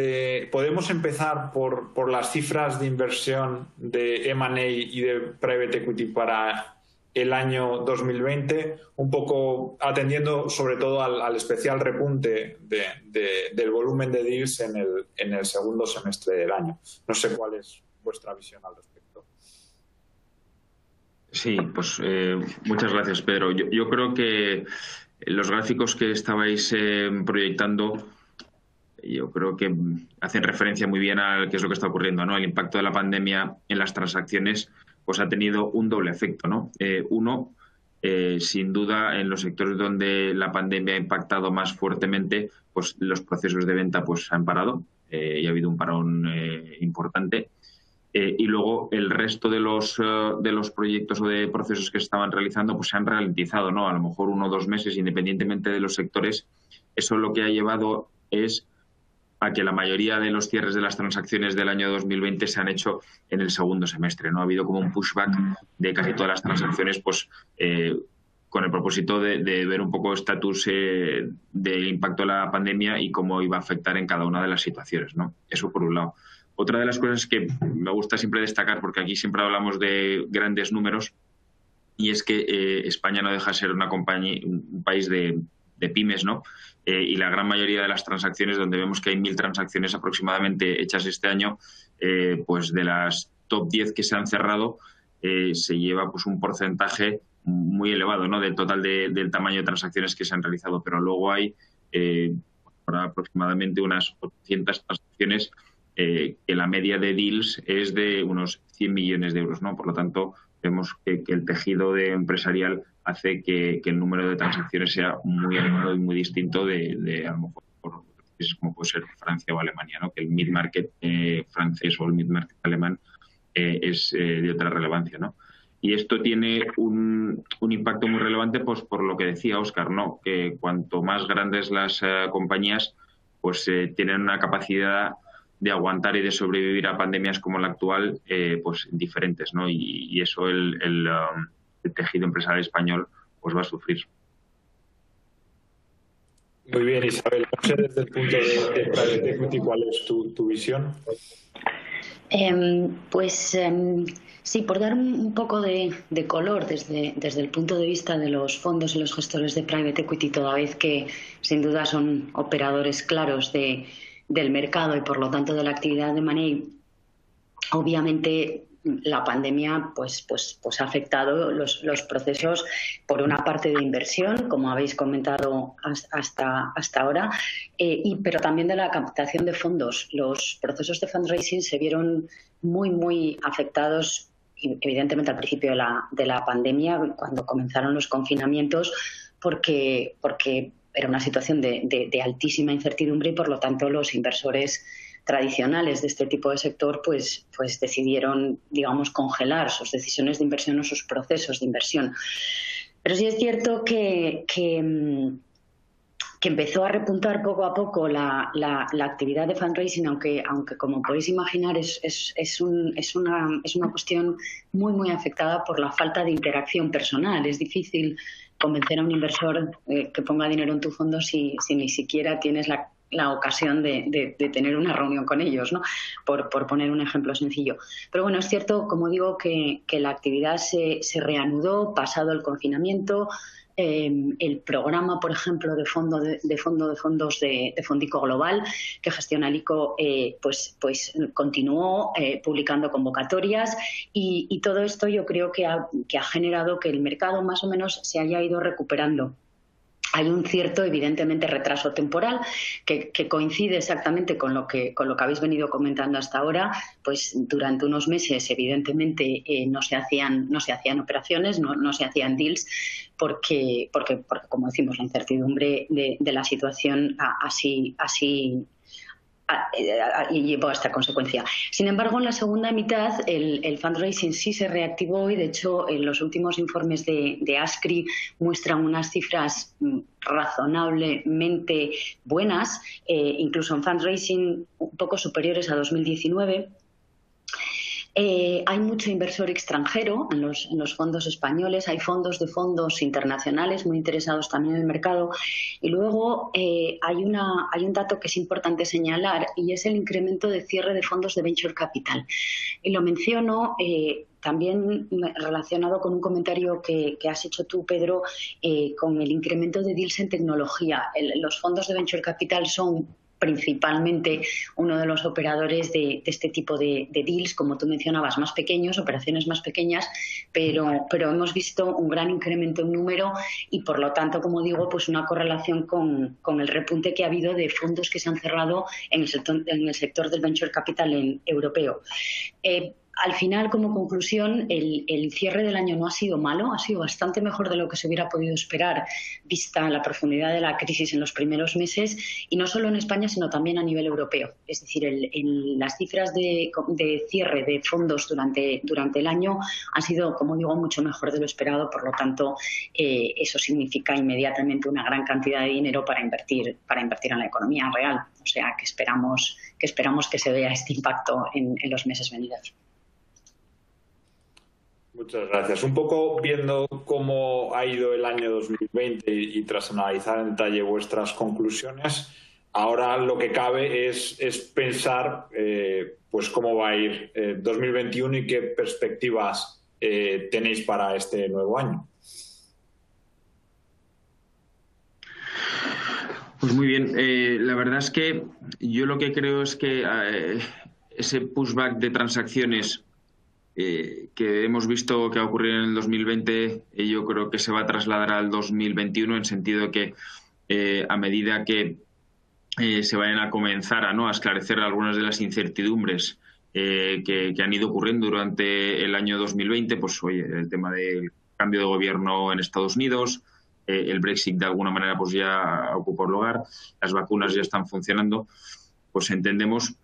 podemos empezar por las cifras de inversión de M&A y de Private Equity para el año 2020, un poco atendiendo sobre todo al especial repunte del volumen de deals en el segundo semestre del año. No sé cuál es vuestra visión al respecto. Sí, pues muchas gracias, Pedro. Yo creo que los gráficos que estabais proyectando, yo creo que hacen referencia muy bien a qué es lo que está ocurriendo, ¿no? El impacto de la pandemia en las transacciones pues ha tenido un doble efecto, ¿no? Uno, sin duda, en los sectores donde la pandemia ha impactado más fuertemente, pues los procesos de venta pues han parado y ha habido un parón importante. Y luego el resto de los proyectos o de procesos que se estaban realizando pues se han ralentizado, ¿no? A lo mejor 1 o 2 meses, independientemente de los sectores. Eso lo que ha llevado es a que la mayoría de los cierres de las transacciones del año 2020 se han hecho en el segundo semestre, ¿no? Ha habido como un pushback de casi todas las transacciones, pues con el propósito de ver un poco estatus del impacto de la pandemia y cómo iba a afectar en cada una de las situaciones, ¿no? Eso por un lado. Otra de las cosas que me gusta siempre destacar, porque aquí siempre hablamos de grandes números, y es que España no deja de ser un país de pymes, ¿no? Y la gran mayoría de las transacciones, donde vemos que hay 1.000 transacciones aproximadamente hechas este año, pues de las top 10 que se han cerrado, se lleva pues un porcentaje muy elevado, ¿no? Del total del tamaño de transacciones que se han realizado. Pero luego hay aproximadamente unas 800 transacciones que la media de deals es de unos 100 millones de euros, ¿no? Por lo tanto, vemos que el tejido empresarial hace que el número de transacciones sea muy elevado y muy distinto de a lo mejor por otros países como puede ser Francia o Alemania, ¿no? Que el mid-market francés o el mid-market alemán es de otra relevancia, ¿no? Y esto tiene un impacto muy relevante pues por lo que decía Óscar, ¿no? Que cuanto más grandes las compañías, pues tienen una capacidad de aguantar y de sobrevivir a pandemias como la actual, pues diferentes, ¿no? Y eso el tejido empresarial español pues va a sufrir. Muy bien, Isabel. No sé desde el punto de Private Equity cuál es tu visión. Sí, por dar un poco de color desde el punto de vista de los fondos y los gestores de Private Equity, toda vez que sin duda son operadores claros del mercado y por lo tanto de la actividad de M&A, obviamente la pandemia pues ha afectado los procesos, por una parte de inversión, como habéis comentado hasta ahora, pero también de la captación de fondos. Los procesos de fundraising se vieron muy afectados, evidentemente al principio de la pandemia, cuando comenzaron los confinamientos, porque era una situación de altísima incertidumbre y por lo tanto los inversores tradicionales de este tipo de sector pues decidieron, digamos, congelar sus decisiones de inversión o sus procesos de inversión. Pero sí es cierto que empezó a repuntar poco a poco la actividad de fundraising, aunque como podéis imaginar es una cuestión muy afectada por la falta de interacción personal. Es difícil convencer a un inversor que ponga dinero en tu fondo si ni siquiera tienes la ocasión de tener una reunión con ellos, ¿no? Por poner un ejemplo sencillo. Pero bueno, es cierto, como digo, que la actividad se reanudó pasado el confinamiento. El programa, por ejemplo, de fondos de Fondico Global, que gestiona el ICO, pues continuó publicando convocatorias y todo esto yo creo que ha generado que el mercado más o menos se haya ido recuperando. Hay un cierto, evidentemente, retraso temporal que coincide exactamente con lo que habéis venido comentando hasta ahora. Pues durante unos meses, evidentemente, no se hacían operaciones, no se hacían deals, porque como decimos, la incertidumbre de la situación así y llevó a esta consecuencia. Sin embargo, en la segunda mitad el fundraising sí se reactivó y, de hecho, en los últimos informes de ASCRI muestran unas cifras razonablemente buenas, incluso en fundraising un poco superiores a 2019. Hay mucho inversor extranjero en los fondos españoles, hay fondos internacionales muy interesados también en el mercado, y luego hay un dato que es importante señalar, y es el incremento de cierre de fondos de venture capital. Y lo menciono también relacionado con un comentario que has hecho tú, Pedro, con el incremento de deals en tecnología. Los fondos de venture capital son principalmente uno de los operadores de este tipo de deals, como tú mencionabas, más pequeños, operaciones más pequeñas, pero hemos visto un gran incremento en número y, por lo tanto, como digo, pues una correlación con el repunte que ha habido de fondos que se han cerrado en el sector del venture capital europeo. Al final, como conclusión, el cierre del año no ha sido malo, ha sido bastante mejor de lo que se hubiera podido esperar, vista la profundidad de la crisis en los primeros meses, y no solo en España, sino también a nivel europeo. Es decir, las cifras de cierre de fondos durante el año han sido, como digo, mucho mejor de lo esperado. Por lo tanto, eso significa inmediatamente una gran cantidad de dinero para invertir en la economía real. O sea, que esperamos que se vea este impacto en los meses venideros. Muchas gracias. Un poco viendo cómo ha ido el año 2020 y tras analizar en detalle vuestras conclusiones, ahora lo que cabe es pensar pues cómo va a ir 2021 y qué perspectivas tenéis para este nuevo año. Pues muy bien. La verdad es que yo lo que creo es que ese pushback de transacciones que hemos visto que ha ocurrido en el 2020, yo creo que se va a trasladar al 2021, en sentido que a medida que se vayan a comenzar a esclarecer algunas de las incertidumbres que han ido ocurriendo durante el año 2020, pues oye, el tema del cambio de gobierno en Estados Unidos, el Brexit de alguna manera pues ya ocupó lugar, las vacunas ya están funcionando, pues entendemos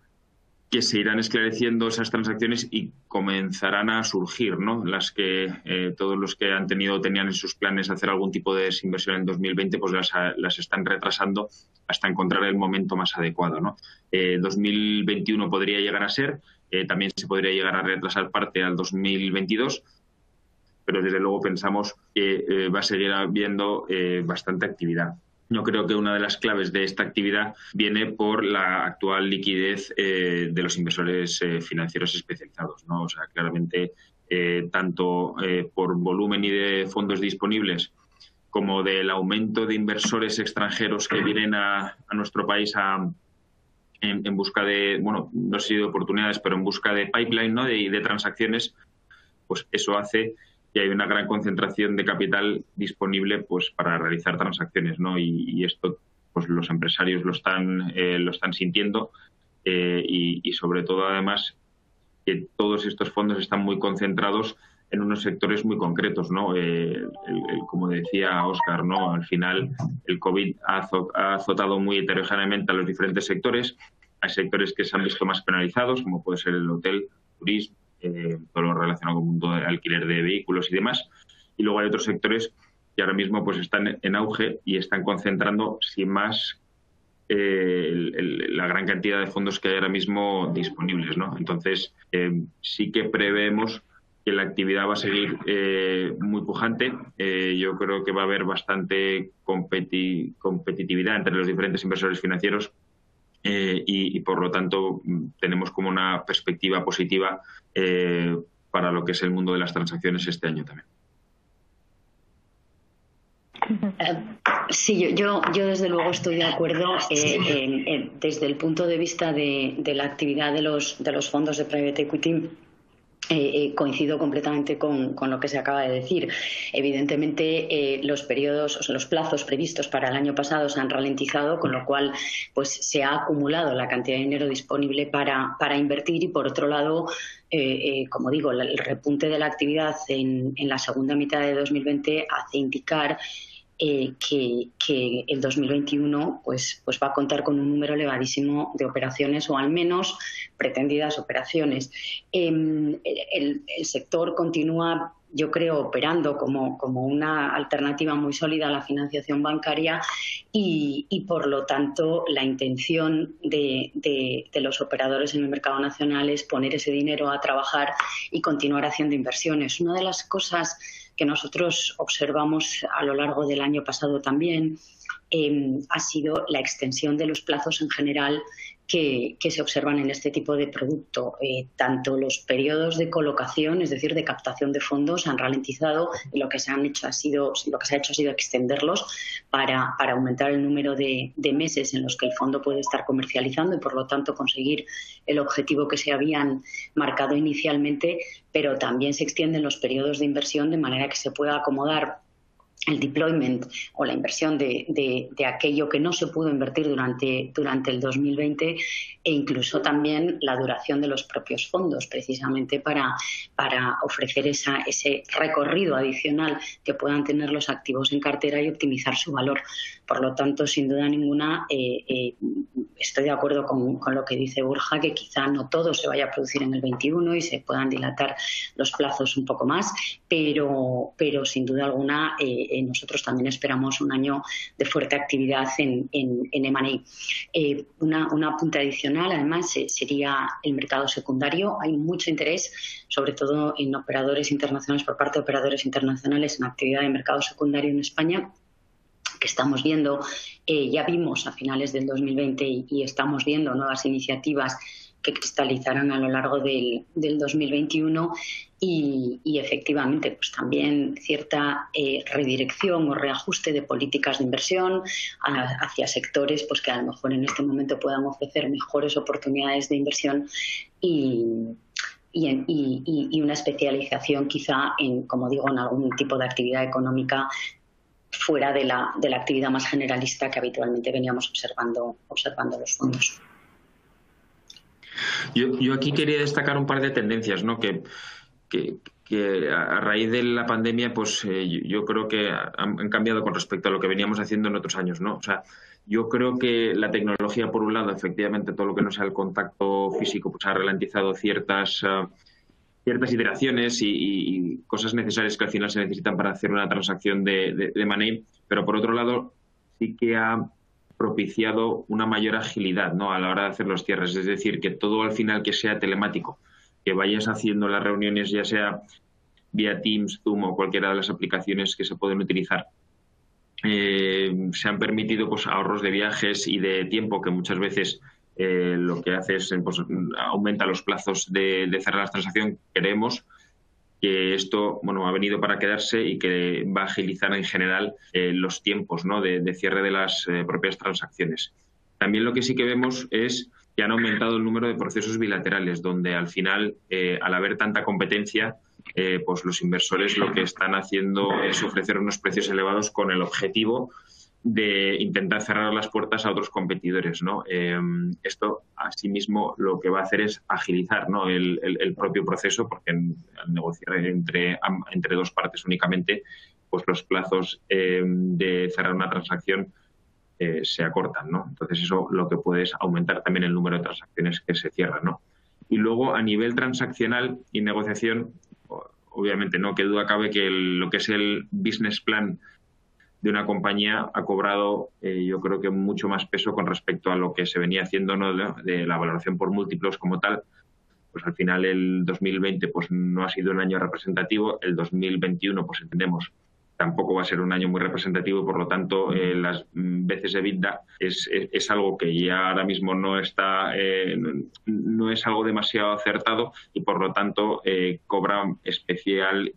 que se irán esclareciendo esas transacciones y comenzarán a surgir, ¿no? Las que todos los que tenían en sus planes hacer algún tipo de desinversión en 2020, pues las están retrasando hasta encontrar el momento más adecuado, ¿no? 2021 podría llegar a ser, también se podría llegar a retrasar parte al 2022, pero desde luego pensamos que va a seguir habiendo bastante actividad. Yo creo que una de las claves de esta actividad viene por la actual liquidez de los inversores financieros especializados, ¿no? O sea, claramente, tanto por volumen y de fondos disponibles como del aumento de inversores extranjeros que vienen a nuestro país en busca de, bueno, no sé si de oportunidades, pero en busca de pipeline, ¿no? de transacciones, pues eso hace que hay una gran concentración de capital disponible pues para realizar transacciones, ¿no? Y esto pues los empresarios lo están sintiendo y sobre todo además que todos estos fondos están muy concentrados en unos sectores muy concretos, ¿no? Como decía Óscar, ¿no? Al final el COVID ha azotado muy heterogéneamente a los diferentes sectores. Hay sectores que se han visto más penalizados, como puede ser el hotel, turismo, todo lo relacionado con el mundo del alquiler de vehículos y demás, y luego hay otros sectores que ahora mismo pues están en auge y están concentrando sin más la gran cantidad de fondos que hay ahora mismo disponibles, ¿no? Entonces sí que prevemos que la actividad va a seguir muy pujante. Yo creo que va a haber bastante competitividad entre los diferentes inversores financieros y por lo tanto tenemos como una perspectiva positiva para lo que es el mundo de las transacciones este año también. Sí, yo desde luego estoy de acuerdo desde el punto de vista de la actividad de los fondos de private equity. Coincido completamente con lo que se acaba de decir. Evidentemente, los plazos previstos para el año pasado se han ralentizado, con lo cual pues se ha acumulado la cantidad de dinero disponible para invertir y, por otro lado, como digo, el repunte de la actividad en la segunda mitad de 2020 hace indicar que el 2021 pues va a contar con un número elevadísimo de operaciones, o al menos pretendidas operaciones. El sector continúa, yo creo, operando como una alternativa muy sólida a la financiación bancaria y por lo tanto la intención de los operadores en el mercado nacional es poner ese dinero a trabajar y continuar haciendo inversiones. Una de las cosas que nosotros observamos a lo largo del año pasado también ha sido la extensión de los plazos en general que se observan en este tipo de producto. Tanto los periodos de colocación, es decir, de captación de fondos, han ralentizado, y lo que se ha hecho ha sido extenderlos para aumentar el número de meses en los que el fondo puede estar comercializando y, por lo tanto, conseguir el objetivo que se habían marcado inicialmente, pero también se extienden los periodos de inversión de manera que se pueda acomodar el deployment o la inversión de aquello que no se pudo invertir durante el 2020, e incluso también la duración de los propios fondos, precisamente para ofrecer ese recorrido adicional que puedan tener los activos en cartera y optimizar su valor. Por lo tanto, sin duda ninguna, estoy de acuerdo con lo que dice Borja, que quizá no todo se vaya a producir en el 21 y se puedan dilatar los plazos un poco más, pero sin duda alguna nosotros también esperamos un año de fuerte actividad en M&A. Una punta adicional, además, sería el mercado secundario. Hay mucho interés, sobre todo en operadores internacionales, por parte de operadores internacionales en actividad de mercado secundario en España, que estamos viendo, ya vimos a finales del 2020 y estamos viendo nuevas iniciativas que cristalizarán a lo largo del 2021 y efectivamente pues también cierta redirección o reajuste de políticas de inversión hacia sectores pues que a lo mejor en este momento puedan ofrecer mejores oportunidades de inversión y una especialización quizá como digo, en algún tipo de actividad económica fuera de la actividad más generalista que habitualmente veníamos observando los fondos. Yo aquí quería destacar un par de tendencias, ¿no? Que a raíz de la pandemia, pues yo creo que han cambiado con respecto a lo que veníamos haciendo en otros años, ¿no? O sea, yo creo que la tecnología, por un lado, efectivamente, todo lo que no sea el contacto físico, pues ha ralentizado ciertas iteraciones y cosas necesarias que al final se necesitan para hacer una transacción de money, pero por otro lado sí que ha propiciado una mayor agilidad, ¿no?, a la hora de hacer los cierres. Es decir, que todo al final que sea telemático, que vayas haciendo las reuniones ya sea vía Teams, Zoom o cualquiera de las aplicaciones que se pueden utilizar. Se han permitido pues ahorros de viajes y de tiempo que muchas veces lo que hace es pues, aumenta los plazos de cerrar la transacción. Creemos que esto ha venido para quedarse y que va a agilizar en general los tiempos, ¿no?, de cierre de las propias transacciones. También lo que sí que vemos es que han aumentado el número de procesos bilaterales, donde al final, al haber tanta competencia, pues los inversores lo que están haciendo es ofrecer unos precios elevados con el objetivo de intentar cerrar las puertas a otros competidores, ¿no? Esto, asimismo, lo que va a hacer es agilizar, ¿no?, el propio proceso, porque al negociar entre dos partes únicamente, pues los plazos de cerrar una transacción se acortan, ¿no? Entonces eso lo que puede es aumentar también el número de transacciones que se cierran, ¿no? Y luego, a nivel transaccional y negociación, obviamente no que duda cabe que lo que es el business plan de una compañía ha cobrado, yo creo que mucho más peso con respecto a lo que se venía haciendo, ¿no?, de la valoración por múltiplos como tal. Pues al final el 2020 pues no ha sido un año representativo, el 2021 pues entendemos tampoco va a ser un año muy representativo, por lo tanto las veces EBITDA es algo que ya ahora mismo no está, no es algo demasiado acertado y por lo tanto cobra especial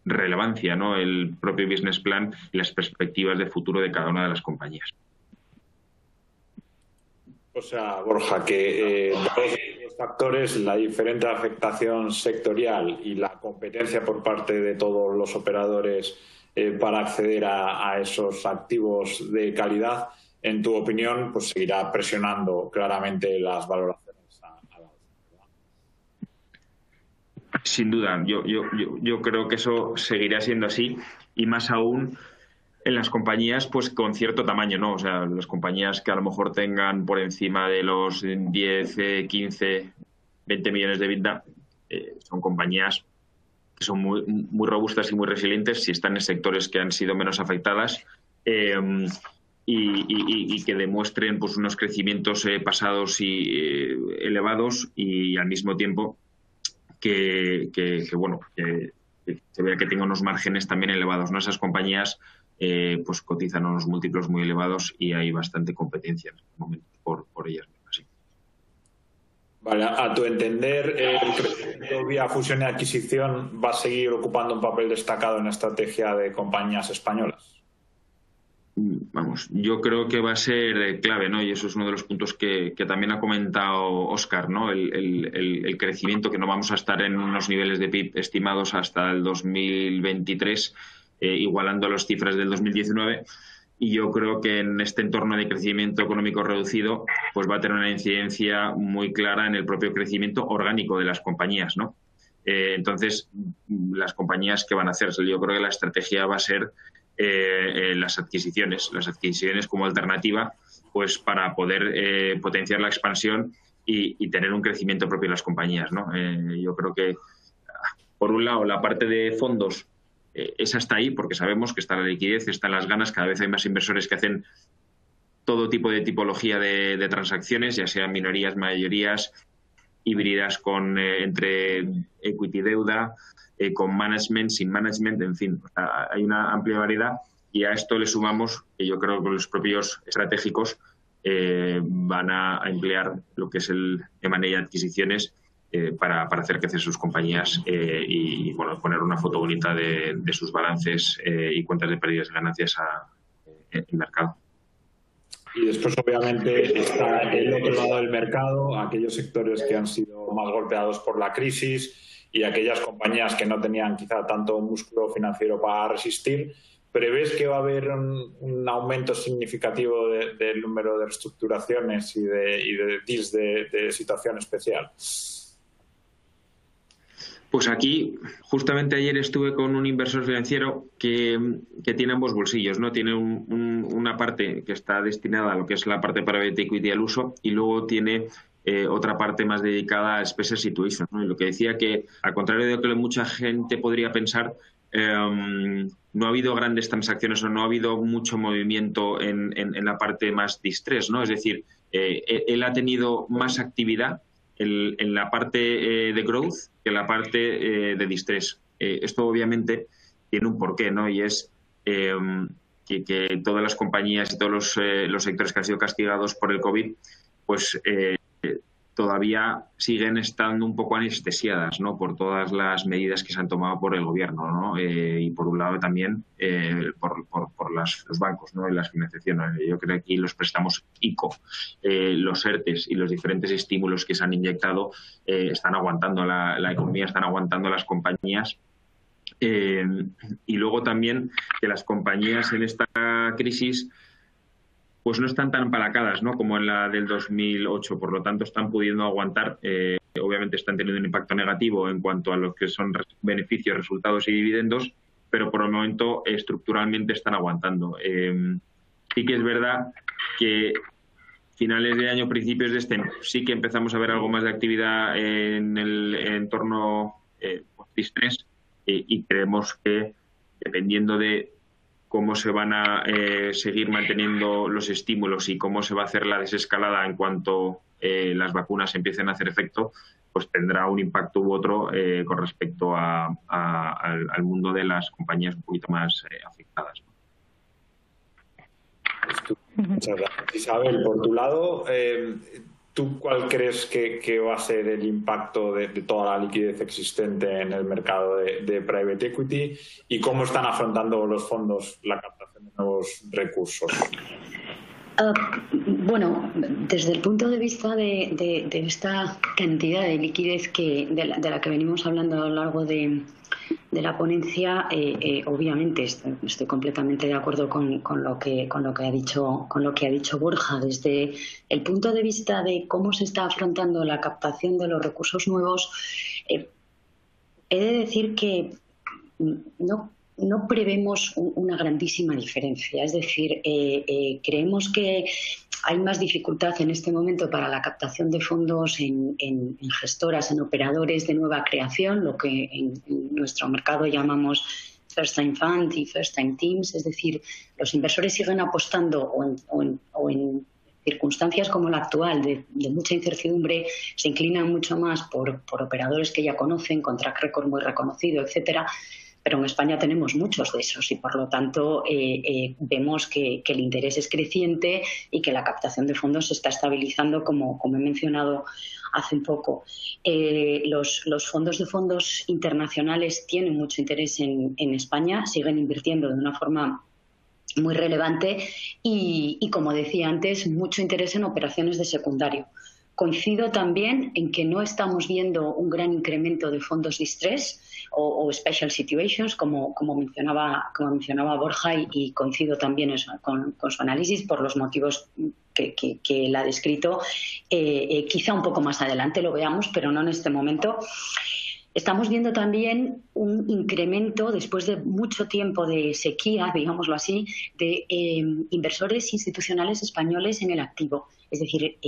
relevancia, ¿no?, el propio business plan y las perspectivas de futuro de cada una de las compañías. O sea, Borja, que todos los factores, la diferente afectación sectorial y la competencia por parte de todos los operadores para acceder a esos activos de calidad, en tu opinión, pues seguirá presionando claramente las valoraciones a la alza. Sin duda, yo creo que eso seguirá siendo así y más aún en las compañías pues con cierto tamaño, ¿no? O sea, las compañías que a lo mejor tengan por encima de los 10, 15, 20 millones de EBITDA, son compañías que son muy, muy robustas y muy resilientes si están en sectores que han sido menos afectadas, y que demuestren pues unos crecimientos pasados y elevados, y al mismo tiempo que se vea que tenga unos márgenes también elevados, ¿no? Esas compañías pues cotizan a unos múltiplos muy elevados y hay bastante competencia en este momento por ellas mismas. Sí. Vale, a tu entender, el crecimiento vía fusión y adquisición va a seguir ocupando un papel destacado en la estrategia de compañías españolas. Vamos, yo creo que va a ser clave, ¿no? Y eso es uno de los puntos que también ha comentado Óscar, ¿no? El crecimiento, que no vamos a estar en unos niveles de PIB estimados hasta el 2023, igualando las cifras del 2019. Y yo creo que en este entorno de crecimiento económico reducido, pues va a tener una incidencia muy clara en el propio crecimiento orgánico de las compañías, ¿no? Entonces, las compañías, ¿qué van a hacer? Yo creo que la estrategia va a ser las adquisiciones como alternativa, pues para poder potenciar la expansión y tener un crecimiento propio en las compañías, ¿no? Yo creo que, por un lado, la parte de fondos, esa está ahí porque sabemos que está la liquidez, están las ganas, cada vez hay más inversores que hacen todo tipo de tipología de transacciones, ya sean minorías, mayorías, híbridas entre equity, deuda, con management, sin management, en fin, o sea, hay una amplia variedad, y a esto le sumamos que yo creo que los propios estratégicos van a emplear lo que es el M&A y adquisiciones para hacer crecer sus compañías y bueno, poner una foto bonita de sus balances y cuentas de pérdidas y ganancias en el mercado. Y después, obviamente, está el otro lado del mercado, aquellos sectores que han sido más golpeados por la crisis y aquellas compañías que no tenían quizá tanto músculo financiero para resistir. ¿Prevés que va a haber un aumento significativo del número de reestructuraciones y de deals de situación especial? Pues aquí, justamente ayer estuve con un inversor financiero que tiene ambos bolsillos, ¿no? Tiene una parte que está destinada a lo que es la parte private equity al uso, y luego tiene otra parte más dedicada a special situations, ¿no? Y lo que decía, que al contrario de lo que mucha gente podría pensar, no ha habido grandes transacciones o no ha habido mucho movimiento en la parte más distress, ¿no? Es decir, él ha tenido más actividad en la parte de growth que en la parte de distress. Esto obviamente tiene un porqué, ¿no? Y es que todas las compañías y todos los sectores que han sido castigados por el COVID, pues todavía siguen estando un poco anestesiadas, ¿no? Por todas las medidas que se han tomado por el gobierno, ¿no? Y por un lado también por los bancos, ¿no? Y las financiaciones. Yo creo que aquí los préstamos ICO, los ERTES y los diferentes estímulos que se han inyectado están aguantando la economía, están aguantando las compañías. Y luego también que las compañías en esta crisis pues no están tan apalacadas, ¿no? Como en la del 2008, por lo tanto están pudiendo aguantar. Obviamente están teniendo un impacto negativo en cuanto a lo que son beneficios, resultados y dividendos, pero por el momento estructuralmente están aguantando. Sí que es verdad que finales de año, principios de este, sí que empezamos a ver algo más de actividad en el entorno post-distress, y creemos que, dependiendo de cómo se van a seguir manteniendo los estímulos y cómo se va a hacer la desescalada en cuanto las vacunas empiecen a hacer efecto, pues tendrá un impacto u otro con respecto al mundo de las compañías un poquito más afectadas. Muchas gracias. Isabel, por tu lado, ¿tú cuál crees que va a ser el impacto de toda la liquidez existente en el mercado de private equity y cómo están afrontando los fondos la captación de nuevos recursos? Bueno, desde el punto de vista de esta cantidad de liquidez de la que venimos hablando a lo largo de la ponencia, obviamente estoy completamente de acuerdo con lo que ha dicho Borja. Desde el punto de vista de cómo se está afrontando la captación de los recursos nuevos, he de decir que no no prevemos una grandísima diferencia. Es decir, creemos que hay más dificultad en este momento para la captación de fondos en gestoras, en operadores de nueva creación, lo que en nuestro mercado llamamos First Time Fund y First Time Teams. Es decir, los inversores siguen apostando o en circunstancias como la actual, de mucha incertidumbre, se inclinan mucho más por operadores que ya conocen, con track record muy reconocido, etcétera. Pero en España tenemos muchos de esos y, por lo tanto, vemos que el interés es creciente y que la captación de fondos se está estabilizando, como he mencionado hace un poco. Los fondos internacionales tienen mucho interés en España, siguen invirtiendo de una forma muy relevante y, como decía antes, mucho interés en operaciones de secundario. Coincido también en que no estamos viendo un gran incremento de fondos distress o special situations, como mencionaba Borja, y coincido también con su análisis por los motivos que él ha descrito. Quizá un poco más adelante lo veamos, pero no en este momento. Estamos viendo también un incremento, después de mucho tiempo de sequía, digámoslo así, de inversores institucionales españoles en el activo. Es decir,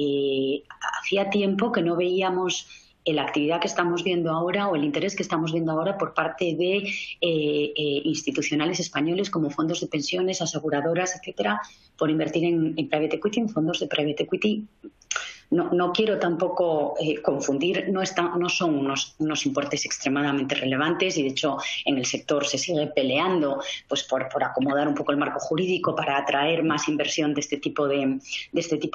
hacía tiempo que no veíamos la actividad que estamos viendo ahora o el interés que estamos viendo ahora por parte de institucionales españoles como fondos de pensiones, aseguradoras, etcétera, por invertir en private equity, en fondos de private equity. No quiero tampoco confundir, no son unos importes extremadamente relevantes y, de hecho, en el sector se sigue peleando pues por acomodar un poco el marco jurídico para atraer más inversión de este tipo de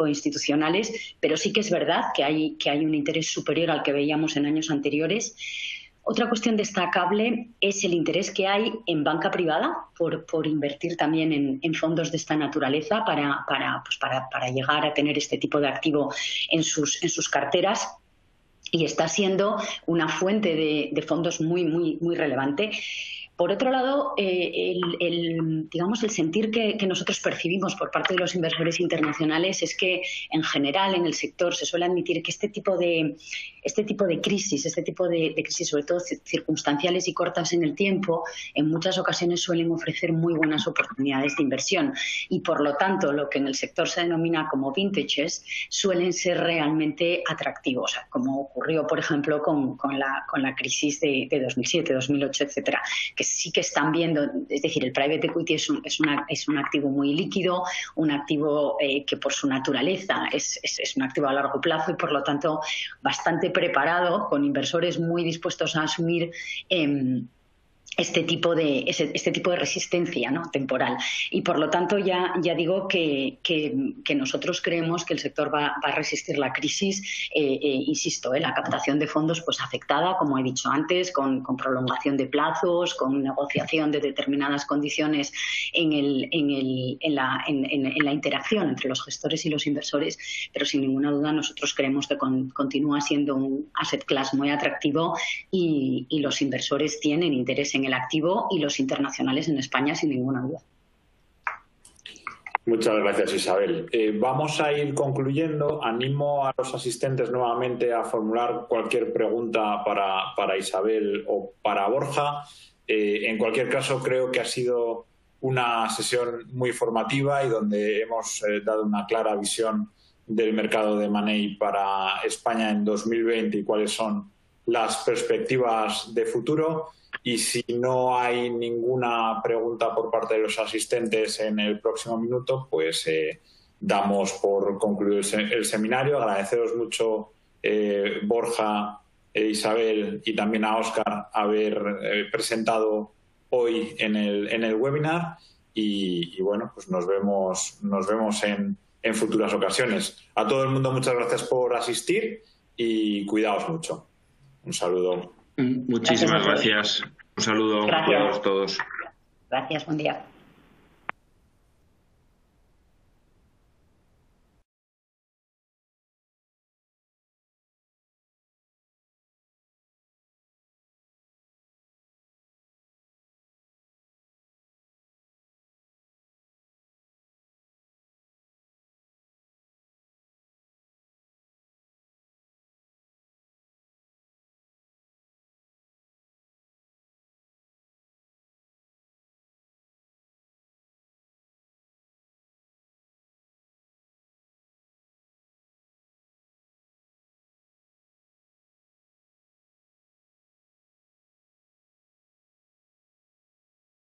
institucionales, pero sí que es verdad que hay un interés superior al que veíamos en años anteriores. Otra cuestión destacable es el interés que hay en banca privada por invertir también en fondos de esta naturaleza para llegar a tener este tipo de activo en sus carteras, y está siendo una fuente de fondos muy, muy, muy relevante. Por otro lado, digamos, el sentir que nosotros percibimos por parte de los inversores internacionales es que, en general, en el sector se suele admitir que este tipo de crisis, sobre todo circunstanciales y cortas en el tiempo, en muchas ocasiones suelen ofrecer muy buenas oportunidades de inversión y, por lo tanto, lo que en el sector se denomina como vintages suelen ser realmente atractivos, como ocurrió, por ejemplo, con la crisis de 2007, 2008, etcétera, que sí que están viendo. Es decir, el private equity es un activo muy líquido, un activo que por su naturaleza es un activo a largo plazo y, por lo tanto, bastante preparado, con inversores muy dispuestos a asumir este tipo de resistencia, ¿no?, temporal. Y, por lo tanto, ya digo que nosotros creemos que el sector va a resistir la crisis. Insisto, la captación de fondos pues afectada, como he dicho antes, con prolongación de plazos, con negociación de determinadas condiciones en la interacción entre los gestores y los inversores, pero sin ninguna duda nosotros creemos que continúa siendo un asset class muy atractivo y los inversores tienen interés en el activo, y los internacionales en España, sin ninguna duda. Muchas gracias, Isabel. Vamos a ir concluyendo. Animo a los asistentes nuevamente a formular cualquier pregunta para Isabel o para Borja. En cualquier caso, creo que ha sido una sesión muy formativa y donde hemos dado una clara visión del mercado de money para España en 2020 y cuáles son las perspectivas de futuro. Y si no hay ninguna pregunta por parte de los asistentes en el próximo minuto, pues damos por concluido el seminario. Agradeceros mucho, Borja, Isabel y también a Óscar haber presentado hoy en el webinar y bueno, pues nos vemos en futuras ocasiones. A todo el mundo, muchas gracias por asistir y cuidaos mucho. Un saludo. Muchísimas gracias. Un saludo a todos. Gracias, buen día.